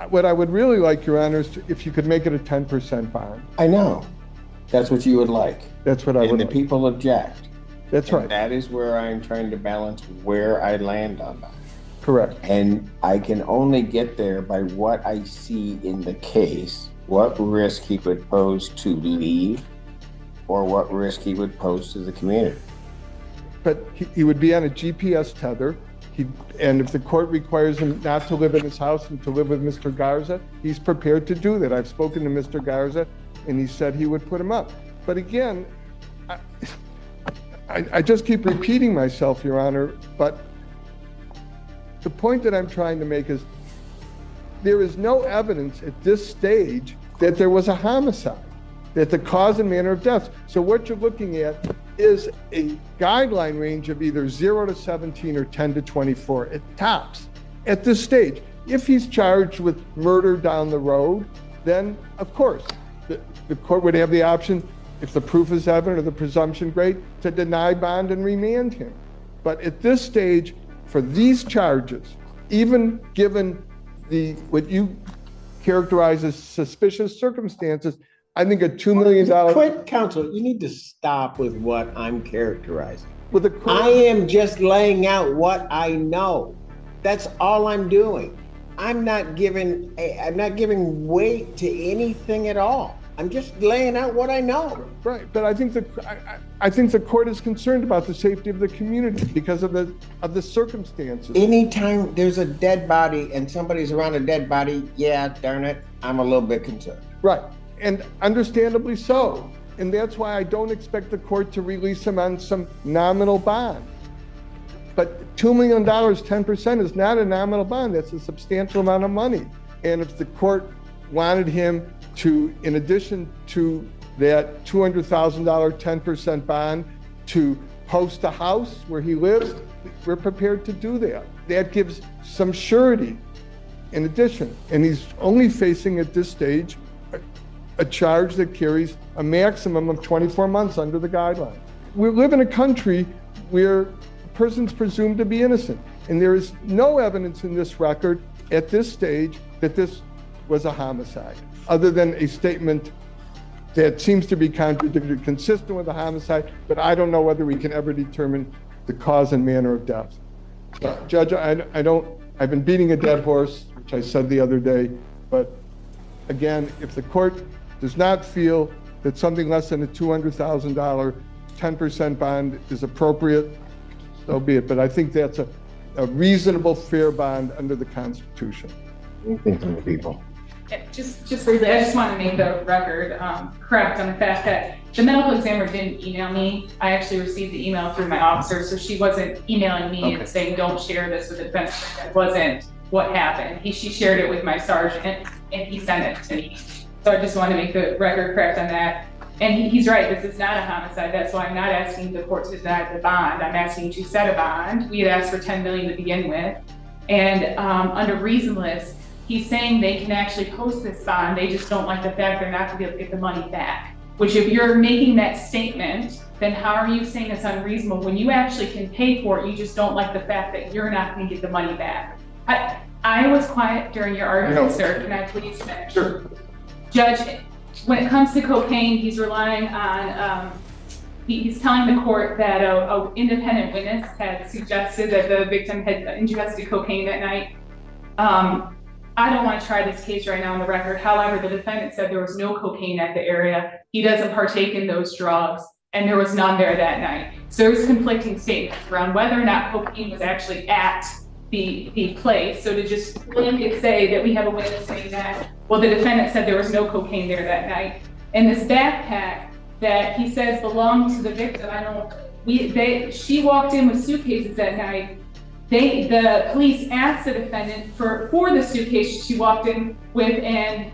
what I would really like, Your Honor, is if you could make it a 10% bond. I know. That's what you would like. That's what I would like. And the people object. That's right. That is where I'm trying to balance where I land on that. Correct. And I can only get there by what I see in the case, what risk he would pose to leave, or what risk he would pose to the community. But he would be on a GPS tether. And if the court requires him not to live in his house and to live with Mr. Garza, he's prepared to do that. I've spoken to Mr. Garza, and he said he would put him up. But again, I just keep repeating myself, Your Honor, but the point that I'm trying to make is there is no evidence at this stage that there was a homicide, that the cause and manner of death. So what you're looking at is a guideline range of either 0 to 17 or 10 to 24 at tops at this stage. If he's charged with murder down the road, then of course the court would have the option, if the proof is evident or the presumption great, to deny bond and remand him. But at this stage, for these charges, even given what you characterize as suspicious circumstances, I think a $2 million... Quit, counsel. You need to stop with what I'm characterizing. With I am just laying out what I know. That's all I'm doing. I'm not giving weight to anything at all. I'm just laying out what I know. Right, but I think the court is concerned about the safety of the community because of the circumstances. Anytime there's a dead body and somebody's around a dead body, yeah, darn it, I'm a little bit concerned. Right, and understandably so. And that's why I don't expect the court to release him on some nominal bond. But $2 million, 10% is not a nominal bond. That's a substantial amount of money. And if the court wanted him to, in addition to that $200,000 10% bond, to post a house where he lives, we're prepared to do that. That gives some surety in addition. And he's only facing at this stage a charge that carries a maximum of 24 months under the guidelines. We live in a country where a person's presumed to be innocent. And there is no evidence in this record at this stage that this was a homicide, other than a statement that seems to be contradictory, consistent with a homicide, but I don't know whether we can ever determine the cause and manner of death. Judge, I've been beating a dead horse, which I said the other day, but again, if the court does not feel that something less than a $200,000 10% bond is appropriate, so be it. But I think that's a reasonable, fair bond under the Constitution. People. Yeah, just briefly, I just want to make the record correct on the fact that the medical examiner didn't email me. I actually received the email through my officer, so she wasn't emailing me and saying, don't share this with the defense. That wasn't what happened. She shared it with my sergeant, and he sent it to me. So I just want to make the record correct on that. And he's right, this is not a homicide. That's why I'm not asking the court to deny the bond. I'm asking to set a bond. We had asked for $10 million to begin with. And under reasonableness, he's saying they can actually post this bond. They just don't like the fact they're not going to be able to get the money back. Which, if you're making that statement, then how are you saying it's unreasonable when you actually can pay for it? You just don't like the fact that you're not going to get the money back. I was quiet during your argument, sir. Can I please finish? Sure. Judge, when it comes to cocaine, he's relying on, he's telling the court that an independent witness had suggested that the victim had ingested cocaine that night. I don't want to try this case right now on the record. However, the defendant said there was no cocaine at the area. He doesn't partake in those drugs, and there was none there that night. So there's conflicting statements around whether or not cocaine was actually at the place. So to just blanket say that we have a witness saying that, well, the defendant said there was no cocaine there that night. And this backpack that he says belonged to the victim, she walked in with suitcases that night. The police asked the defendant for the suitcase she walked in with, and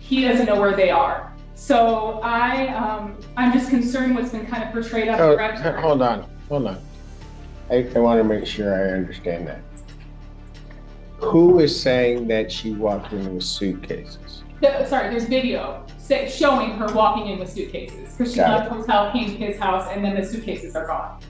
he doesn't know where they are. So I'm just concerned what's been kind of portrayed on the record. Hold on. I want to make sure I understand that. Who is saying that she walked in with suitcases? There's video showing her walking in with suitcases because she left the hotel, came to his house, and then the suitcases are gone.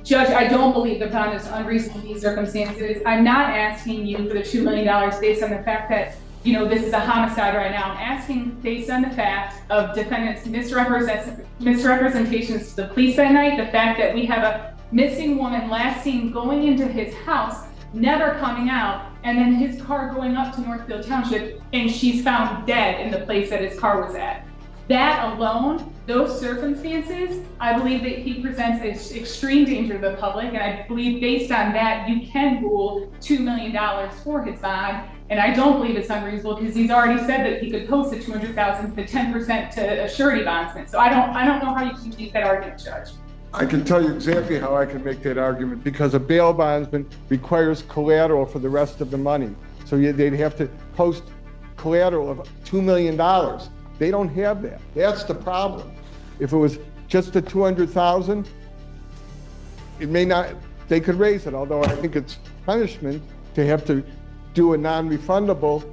Judge, I don't believe the bond is unreasonable in these circumstances. I'm not asking you for the $2 million based on the fact that, this is a homicide right now. I'm asking based on the fact of defendant's misrepresentations to the police that night, the fact that we have a missing woman last seen going into his house, never coming out, and then his car going up to Northfield Township, and she's found dead in the place that his car was at. That alone, those circumstances, I believe that he presents extreme danger to the public, and I believe based on that, you can rule $2 million for his bond, and I don't believe it's unreasonable because he's already said that he could post the $200,000 to 10% to a surety bondsman. So I don't know how you can keep that argument, Judge. I can tell you exactly how I can make that argument, because a bail bondsman requires collateral for the rest of the money. So they'd have to post collateral of $2 million. They don't have that. That's the problem. If it was just the $200,000, it may not, they could raise it, although I think it's punishment to have to do a non-refundable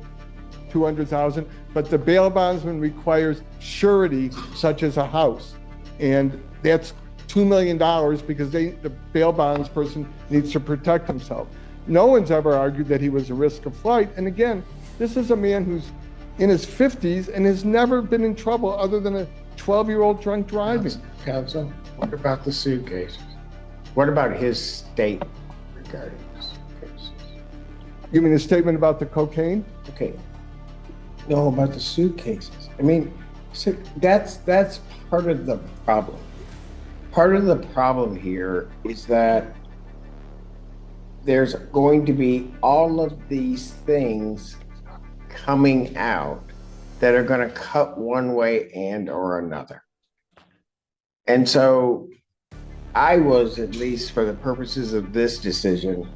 $200,000, but the bail bondsman requires surety such as a house. And that's $2 million because the bail bonds person needs to protect himself. No one's ever argued that he was a risk of flight. And again, this is a man who's in his 50s and has never been in trouble other than a 12-year-old drunk driving. Counsel, what about the suitcases? What about his statement regarding the suitcases? You mean his statement about the cocaine? Okay. No, about the suitcases. I mean, so that's part of the problem. Part of the problem here is that there's going to be all of these things coming out that are going to cut one way and or another. And so I was, at least for the purposes of this decision,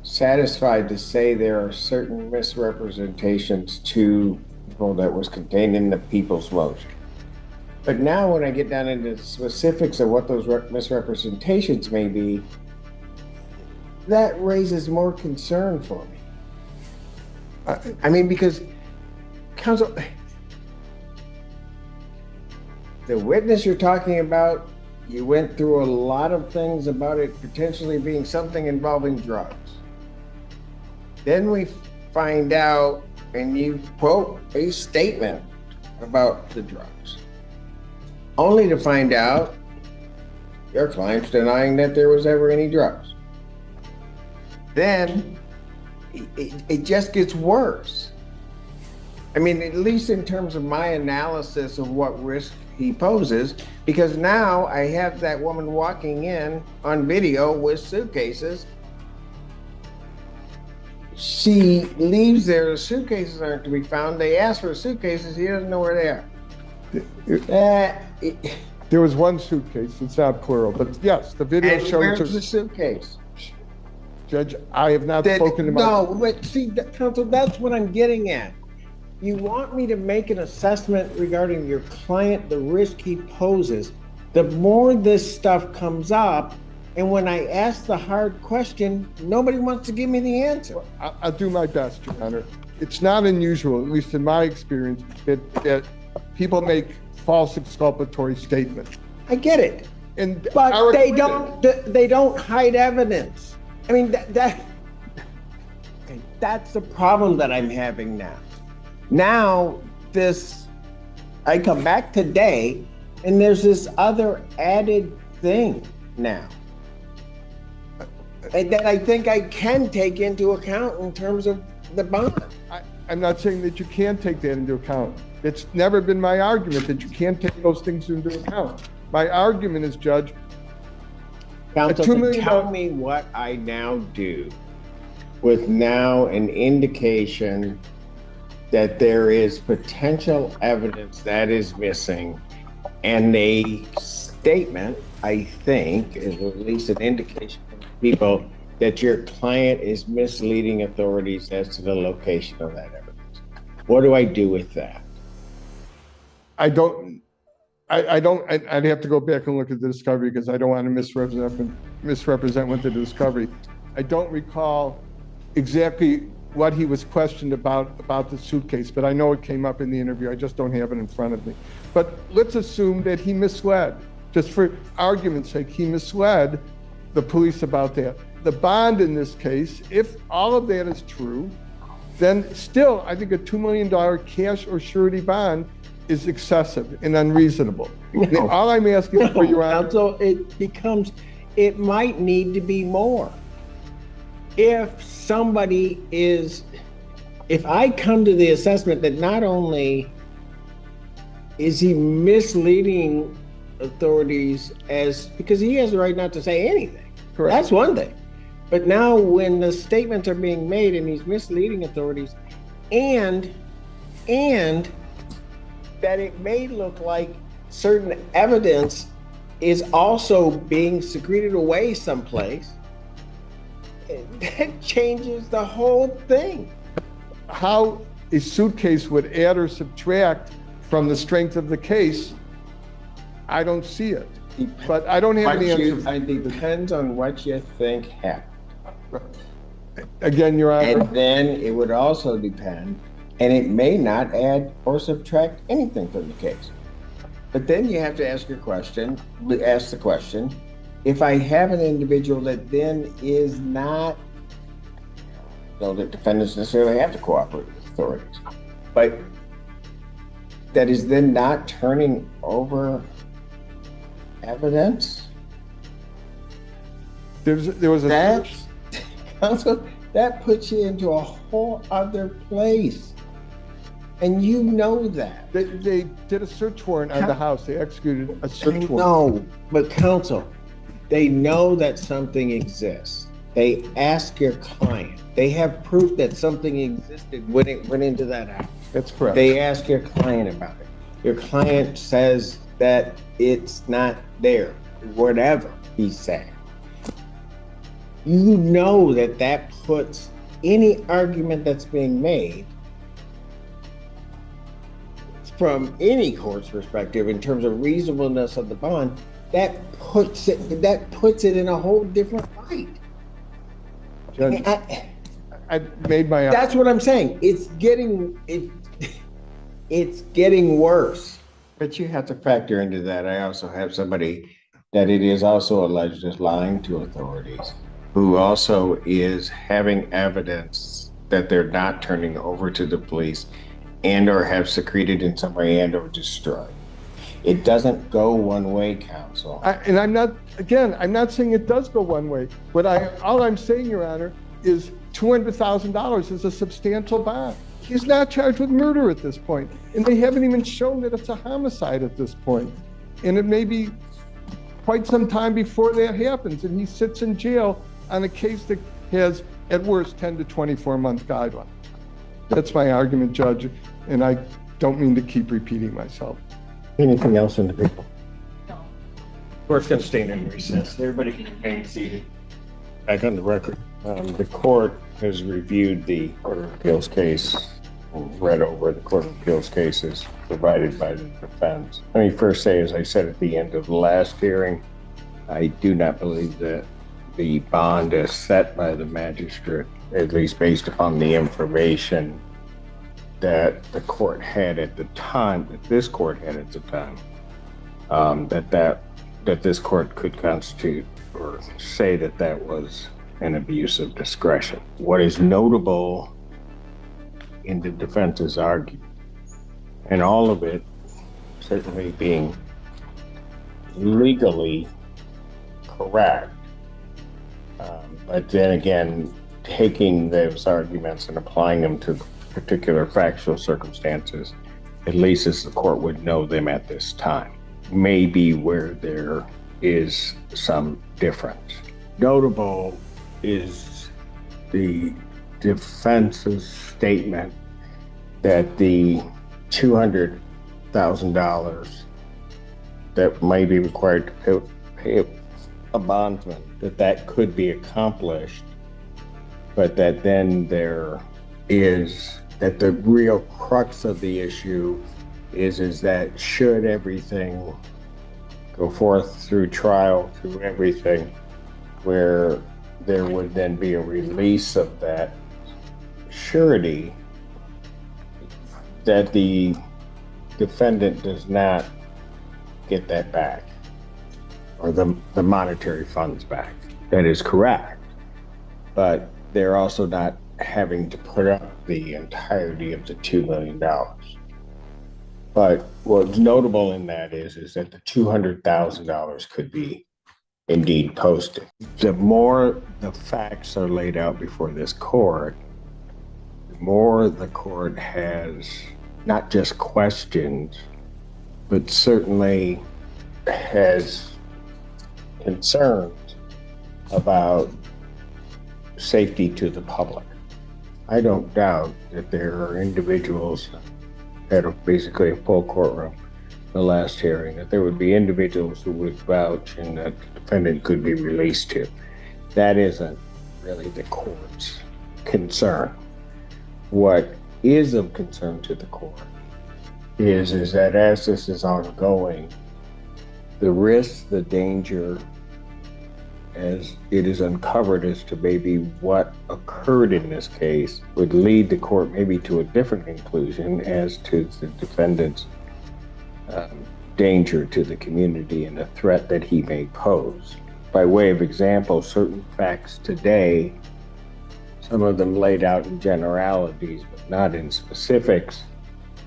satisfied to say there are certain misrepresentations to people that was contained in the people's motion. But now when I get down into the specifics of what those misrepresentations may be, that raises more concern for me. I mean, because counsel, the witness you're talking about, you went through a lot of things about it potentially being something involving drugs. Then we find out and you quote a statement about the drugs, only to find out your client's denying that there was ever any drugs. Then it just gets worse. I mean, at least in terms of my analysis of what risk he poses, because now I have that woman walking in on video with suitcases. She leaves there, the suitcases aren't to be found. They ask for suitcases, he doesn't know where they are. There was one suitcase, it's not plural, but yes, the video And shows where's the suitcase? Judge, I have not spoken to my... No, but see, counsel, that's what I'm getting at. You want me to make an assessment regarding your client, the risk he poses. The more this stuff comes up, and when I ask the hard question, nobody wants to give me the answer. I'll do my best, Your Honor. It's not unusual, at least in my experience, that people make false exculpatory statements. I get it, And but they don't hide evidence. I mean, that's the problem that I'm having now. Now, I come back today, and there's this other added thing now. And that I think I can take into account in terms of the bond. I'm not saying that you can't take that into account. It's never been my argument that you can't take those things into account. My argument is, Judge, Counsel, tell me what I now do with now an indication that there is potential evidence that is missing, and a statement, I think, is at least an indication from people that your client is misleading authorities as to the location of that evidence. What do I do with that? I'd have to go back and look at the discovery because I don't want to misrepresent what the discovery. I don't recall exactly what he was questioned about the suitcase, but I know it came up in the interview. I just don't have it in front of me. But let's assume that he misled, just for argument's sake, he misled the police about that. The bond in this case, if all of that is true, then still, I think a $2 million cash or surety bond is excessive and unreasonable. No. All I'm asking for, Your Honor. Counsel, it might need to be more. If I come to the assessment that not only is he misleading authorities because he has the right not to say anything. Correct. That's one thing. But now when the statements are being made and he's misleading authorities and that it may look like certain evidence is also being secreted away someplace, that changes the whole thing. How a suitcase would add or subtract from the strength of the case, I don't see it. But I don't have any answer. It depends on what you think happened. Again, Your Honor. And then it would also depend, and it may not add or subtract anything from the case. But then you have to ask the question, if I have an individual that then is not, though the defendants necessarily have to cooperate with authorities, but that is then not turning over evidence? There was a Counsel, that puts you into a whole other place. And you know that. They did a search warrant on the house. They executed a search warrant. No, but counsel, they know that something exists. They ask your client. They have proof that something existed when it went into that house. That's correct. They ask your client about it. Your client says that it's not there, whatever he's saying. You know that puts any argument that's being made from any court's perspective in terms of reasonableness of the bond, that puts it in a whole different light. Judge, I made my. That's what I'm saying. It's getting worse. But you have to factor into that. I also have somebody that it is also alleged as lying to authorities, who also is having evidence that they're not turning over to the police and or have secreted in some way and or destroyed. It doesn't go one way, counsel. I'm not saying it does go one way, but all I'm saying, Your Honor, is $200,000 is a substantial bond. He's not charged with murder at this point, and they haven't even shown that it's a homicide at this point. And it may be quite some time before that happens, and he sits in jail on a case that has, at worst, 10 to 24-month guideline. That's my argument, Judge, and I don't mean to keep repeating myself. Anything else in the people? No. Court's going to stay in recess. Everybody can remain seated. Back on the record. The court has reviewed the Court of Appeals case and read over the Court of Appeals cases provided by the defense. Let me first say, as I said at the end of the last hearing, I do not believe that the bond is set by the magistrate, at least based upon the information that the court had at the time, that this court had at the time, that this court could constitute or say that that was an abuse of discretion. What is notable in the defense's argument, and all of it certainly being legally correct, but then again, taking those arguments and applying them to particular factual circumstances, at least as the court would know them at this time, maybe where there is some difference. Notable is the defense's statement that the $200,000 that may be required to pay a bondsman, that could be accomplished, but that then there is that the real crux of the issue is that should everything go forth through trial, through everything, where there would then be a release of that surety, that the defendant does not get that back, or the monetary funds back. That is correct, but they're also not having to put up the entirety of the $2 million. But what's notable in that is that the $200,000 could be indeed posted. The more the facts are laid out before this court, the more the court has not just questioned, but certainly has concerns about safety to the public. I don't doubt that there are individuals at basically a full courtroom, the last hearing, that there would be individuals who would vouch and that the defendant could be released to. That isn't really the court's concern. What is of concern to the court is that as this is ongoing, the risk, the danger, as it is uncovered as to maybe what occurred in this case, would lead the court maybe to a different conclusion as to the defendant's danger to the community and the threat that he may pose. By way of example, certain facts today, some of them laid out in generalities, but not in specifics,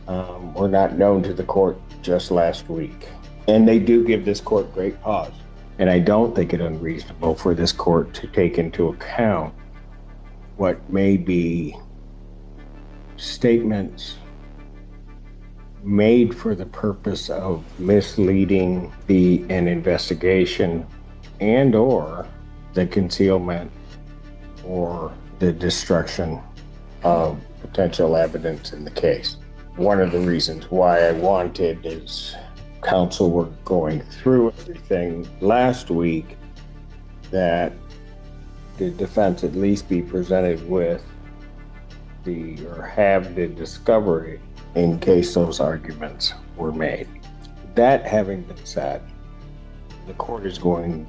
were not known to the court just last week. And they do give this court great pause. And I don't think it unreasonable for this court to take into account what may be statements made for the purpose of misleading an investigation and or the concealment or the destruction of potential evidence in the case. One of the reasons why I wanted is counsel were going through everything last week, that the defense at least be presented with or have the discovery in case those arguments were made. That having been said, the court is going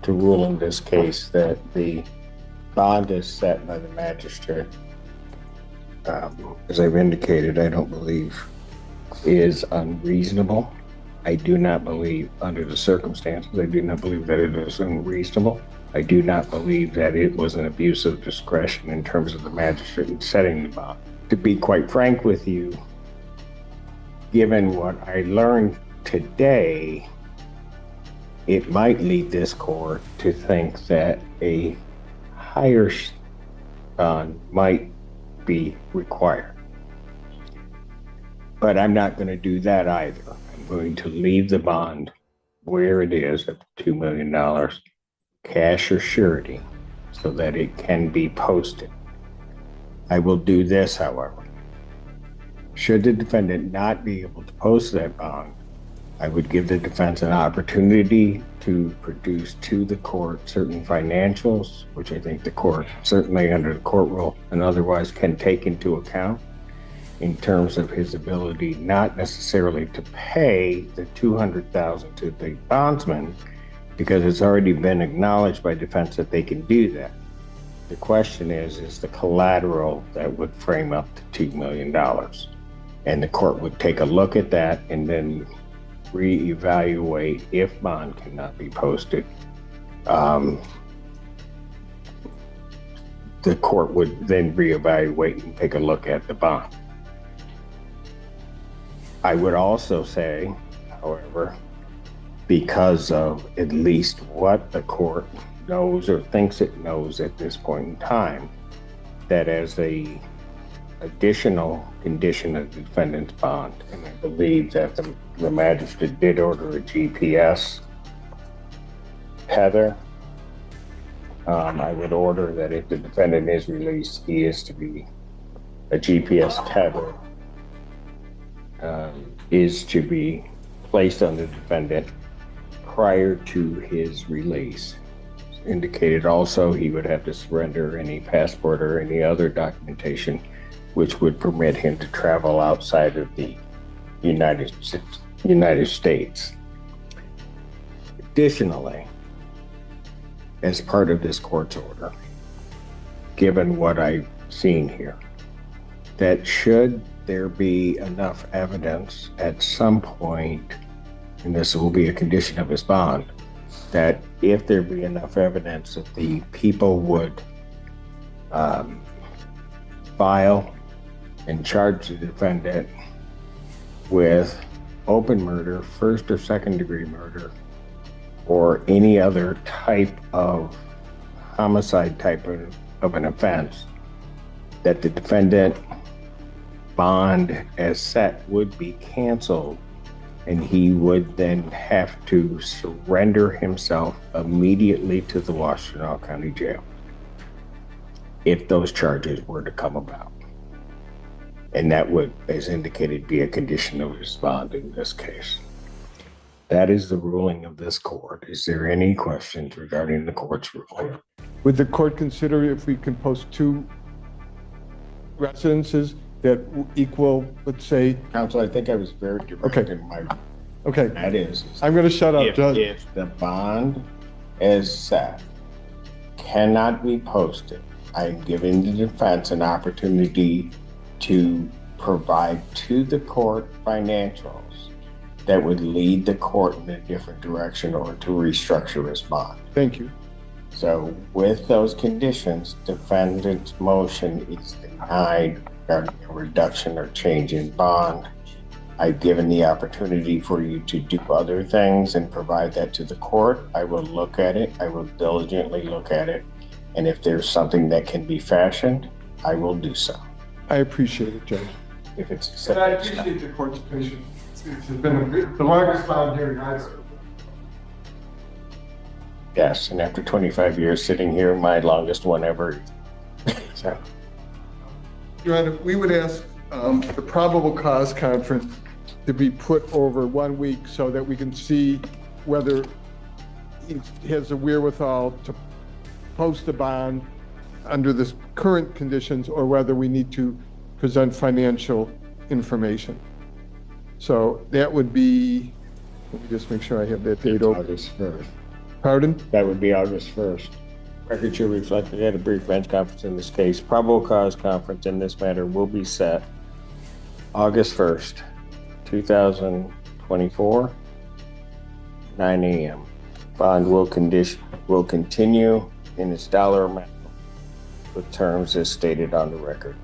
to rule in this case that the bond is set by the magistrate. As I've indicated, I don't believe is unreasonable. I do not believe, under the circumstances, I do not believe that it is unreasonable. I do not believe that it was an abuse of discretion in terms of the magistrate in setting the bond. To be quite frank with you, given what I learned today, it might lead this court to think that a higher bond might be required. But I'm not going to do that either. I'm going to leave the bond where it is at $2 million, cash or surety, so that it can be posted. I will do this, however. Should the defendant not be able to post that bond, I would give the defense an opportunity to produce to the court certain financials, which I think the court, certainly under the court rule and otherwise, can take into account in terms of his ability not necessarily to pay the $200,000 to the bondsman, because it's already been acknowledged by defense that they can do that. The question is the collateral that would frame up to $2 million. And the court would take a look at that and then reevaluate if bond cannot be posted. The court would then reevaluate and take a look at the bond. I would also say, however, because of at least what the court knows or thinks it knows at this point in time, that as a additional condition of the defendant's bond, and I believe that the magistrate did order a GPS tether, I would order that if the defendant is released, he is to be a GPS tether is to be placed on the defendant prior to his release. Indicated also he would have to surrender any passport or any other documentation which would permit him to travel outside of the United States. Additionally, as part of this court's order, given what I've seen here, that should there be enough evidence at some point, and this will be a condition of his bond, that if there be enough evidence that the people would file and charge the defendant with open murder, first or second degree murder, or any other type of homicide type of an offense, that the defendant bond as set would be canceled, and he would then have to surrender himself immediately to the Washtenaw County Jail if those charges were to come about. And that would, as indicated, be a condition of his bond in this case. That is the ruling of this court. Is there any questions regarding the court's ruling? Would the court consider if we can post 2 residences that equal, let's say? Counsel, I think I was very direct in my. Okay. That is. I'm going to shut up, Judge. If the bond as set cannot be posted, I'm giving the defense an opportunity to provide to the court financials that would lead the court in a different direction or to restructure his bond. Thank you. So with those conditions, defendant's motion is denied regarding a reduction or change in bond. I've given the opportunity for you to do other things and provide that to the court. I will look at it. I will diligently look at it. And if there's something that can be fashioned, I will do so. I appreciate it, Judge. If it's And I accepted. appreciate the court's patience. It's been the longest bond hearing I've heard. Yes, and after 25 years sitting here, my longest one ever. So, Your Honor, we would ask the probable cause conference to be put over 1 week so that we can see whether he has the wherewithal to post the bond under the current conditions or whether we need to present financial information. So that would be, let me just make sure I have that date open. August 1st. Pardon? That would be August 1st. Record should reflect that at a brief bench conference in this case. Probable cause conference in this matter will be set August 1st, 2024, 9 a.m. Bond will continue in its dollar amount with terms as stated on the record.